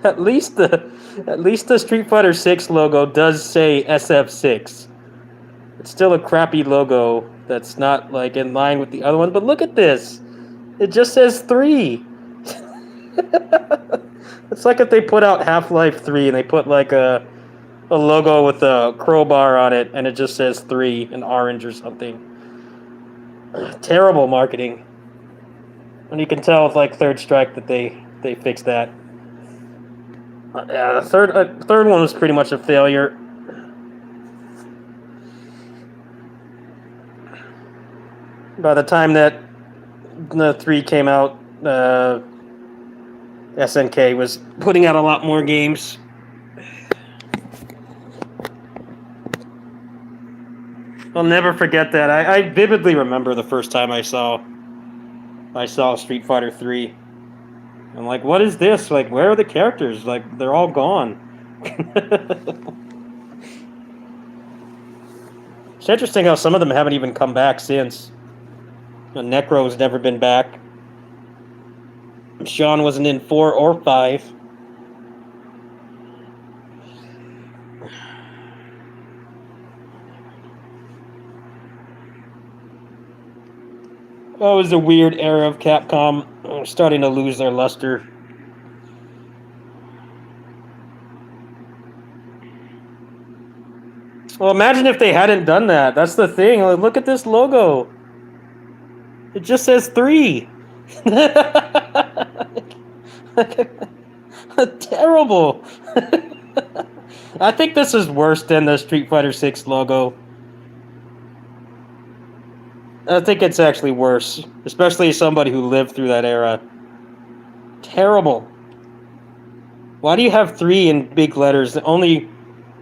At least the Street Fighter 6 logo does say SF6. It's still a crappy logo that's not like in line with the other one, but look at this. It just says 3. It's like if they put out Half-Life 3 and they put like a logo with a crowbar on it and it just says 3 in orange or something. Terrible marketing. And you can tell with like Third Strike that they fixed that. Yeah, the third one was pretty much a failure. By the time that the 3 came out, SNK was putting out a lot more games. I'll never forget that. I vividly remember the first time I saw Street Fighter 3. I'm like, what is this? Like, where are the characters? Like, they're all gone. It's interesting how some of them haven't even come back since. Necro's never been back. Sean wasn't in 4 or 5. Oh, it was a weird era of Capcom. Starting to lose their luster. Well, imagine if they hadn't done that. That's the thing. Like, look at this logo. It just says 3. Terrible. I think this is worse than the Street Fighter 6 logo. I think it's actually worse, especially as somebody who lived through that era. Terrible. Why do you have 3 in big letters? The only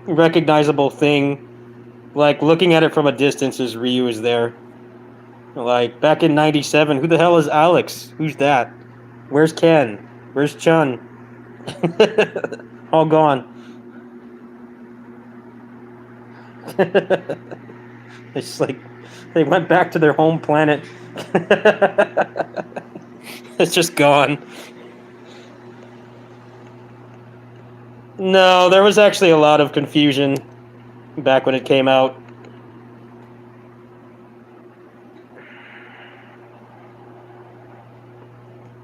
recognizable thing, like looking at it from a distance, is Ryu is there. Like back in '97, who the hell is Alex? Who's that? Where's Ken? Where's Chun? All gone. It's like they went back to their home planet. It's just gone. No, there was actually a lot of confusion back when it came out.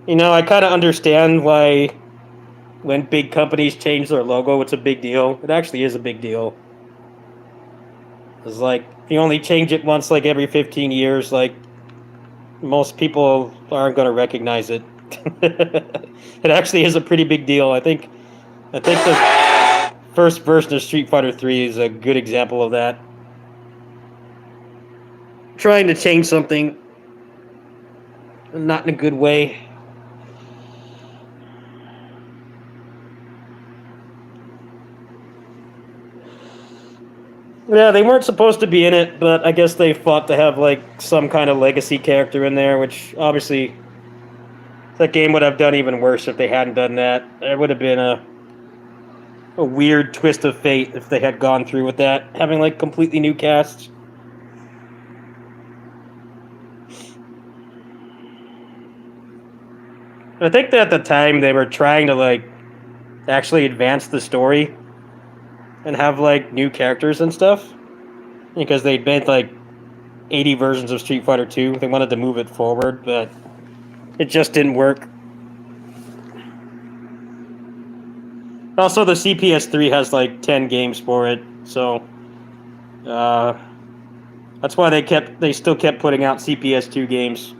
You know, I kind of understand why when big companies change their logo, it's a big deal. It actually is a big deal. It's like, if you only change it once, like every 15 years, like, most people aren't going to recognize it. It actually is a pretty big deal. I think the first version of Street Fighter 3 is a good example of that. Trying to change something, not in a good way. Yeah, they weren't supposed to be in it, but I guess they fought to have, like, some kind of legacy character in there, which, obviously, that game would have done even worse if they hadn't done that. It would have been a weird twist of fate if they had gone through with that, having, like, completely new casts. I think that at the time they were trying to, like, actually advance the story and have, like, new characters and stuff, because they'd made, like, 80 versions of Street Fighter 2. They wanted to move it forward, but it just didn't work. Also, the CPS3 has, like, 10 games for it, so that's why they still kept putting out CPS2 games.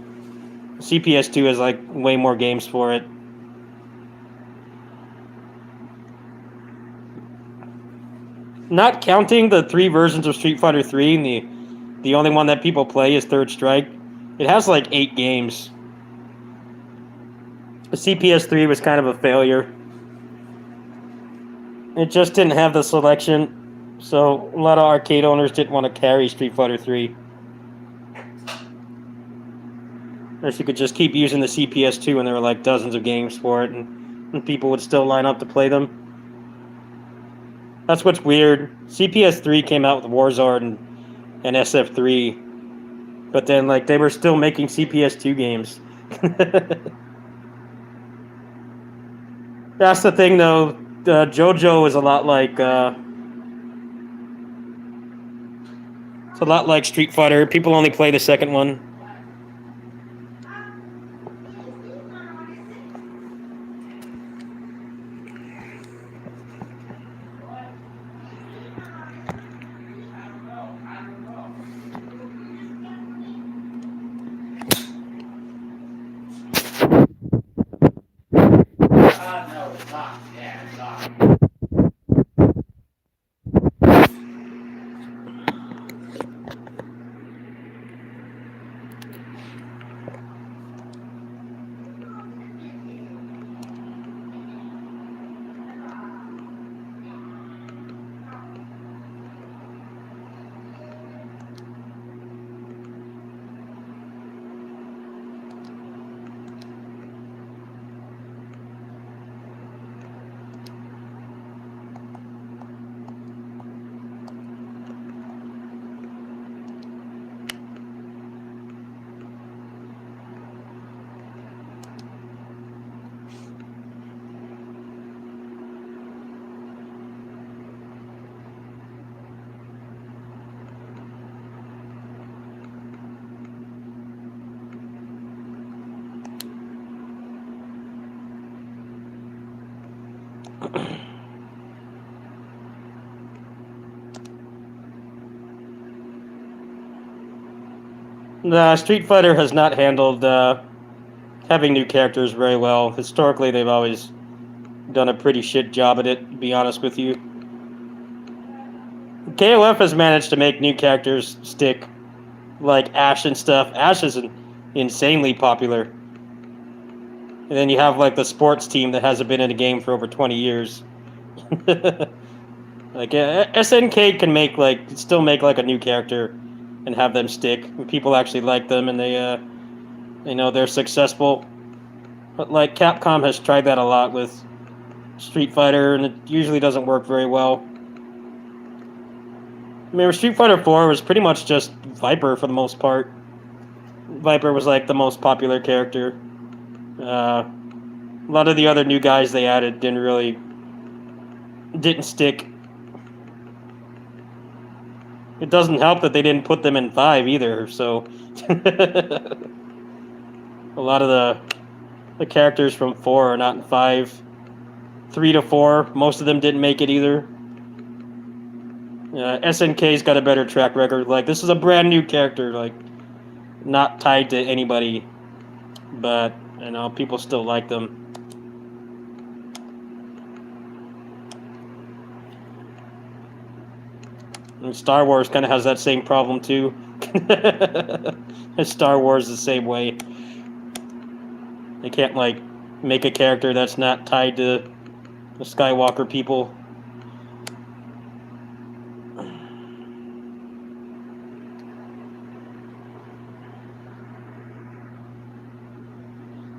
CPS2 has, like, way more games for it. Not counting the 3 versions of Street Fighter 3, and the only one that people play is Third Strike, it has like 8 games. The CPS3 was kind of a failure. It just didn't have the selection, so a lot of arcade owners didn't want to carry Street Fighter 3. Unless you could just keep using the CPS2 and there were like dozens of games for it, and people would still line up to play them. That's what's weird. CPS3 came out with Warzone and SF3, but then like they were still making CPS2 games. That's the thing, though. JoJo is a lot like it's a lot like Street Fighter. People only play the second one. Street Fighter has not handled having new characters very well. Historically, they've always done a pretty shit job at it, to be honest with you. KOF has managed to make new characters stick, like Ash and stuff. Ash is insanely popular. And then you have like the sports team that hasn't been in a game for over 20 years. Like SNK can still make like a new character and have them stick. People actually like them and they know they're successful. But like Capcom has tried that a lot with Street Fighter, and it usually doesn't work very well. I mean, Street Fighter 4 was pretty much just Viper for the most part. Viper was like the most popular character. A lot of the other new guys they added didn't stick. It doesn't help that they didn't put them in 5 either, so a lot of the characters from 4 are not in 5. 3 to 4, most of them didn't make it either. SNK's got a better track record. Like, this is a brand new character, like, not tied to anybody, but, you know, people still like them. And Star Wars kind of has that same problem, too. Star Wars is the same way. They can't, like, make a character that's not tied to the Skywalker people.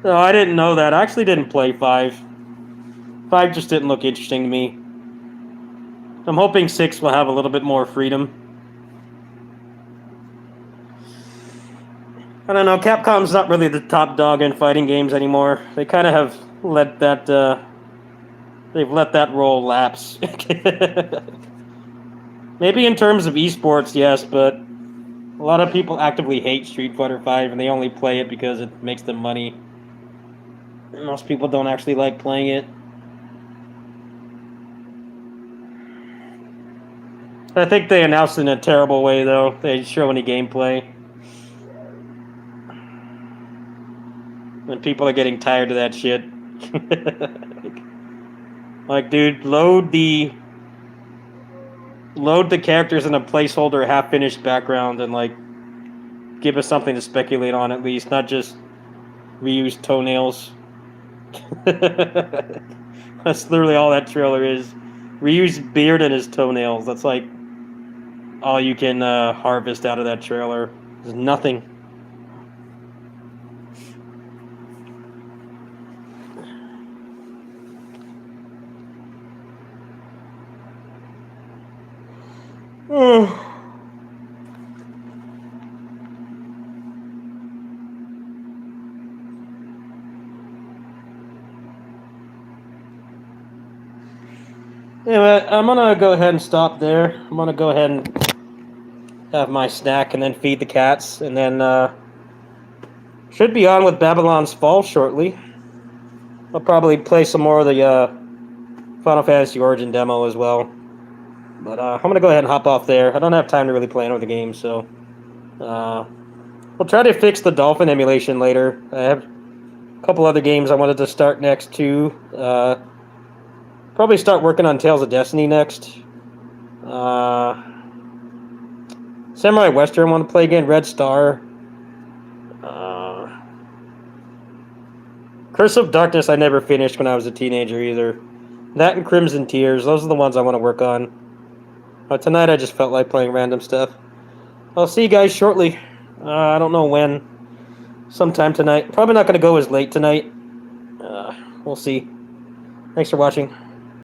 No, I didn't know that. I actually didn't play 5. 5 just didn't look interesting to me. I'm hoping 6 will have a little bit more freedom. I don't know, Capcom's not really the top dog in fighting games anymore. They kind of have let that, they've let that role lapse. Maybe in terms of esports, yes, but a lot of people actively hate Street Fighter V, and they only play it because it makes them money. Most people don't actually like playing it. I think they announced it in a terrible way, though. They didn't show any gameplay. And people are getting tired of that shit. Like, dude, load the characters in a placeholder half-finished background and, like, give us something to speculate on at least, not just reused toenails. That's literally all that trailer is. Reused beard and his toenails. That's like all you can harvest out of that trailer. There's nothing. Anyway, I'm gonna go ahead and stop there. I'm gonna go ahead and have my snack and then feed the cats, and then should be on with Babylon's Fall shortly. I'll probably play some more of the Final Fantasy Origin demo as well. But I'm gonna go ahead and hop off there. I don't have time to really play another game, so we'll try to fix the Dolphin emulation later. I have a couple other games I wanted to start next too. Probably start working on Tales of Destiny next. Samurai Western I want to play again. Red Star. Curse of Darkness I never finished when I was a teenager either. That and Crimson Tears. Those are the ones I want to work on. Tonight I just felt like playing random stuff. I'll see you guys shortly. I don't know when. Sometime tonight. Probably not going to go as late tonight. We'll see. Thanks for watching.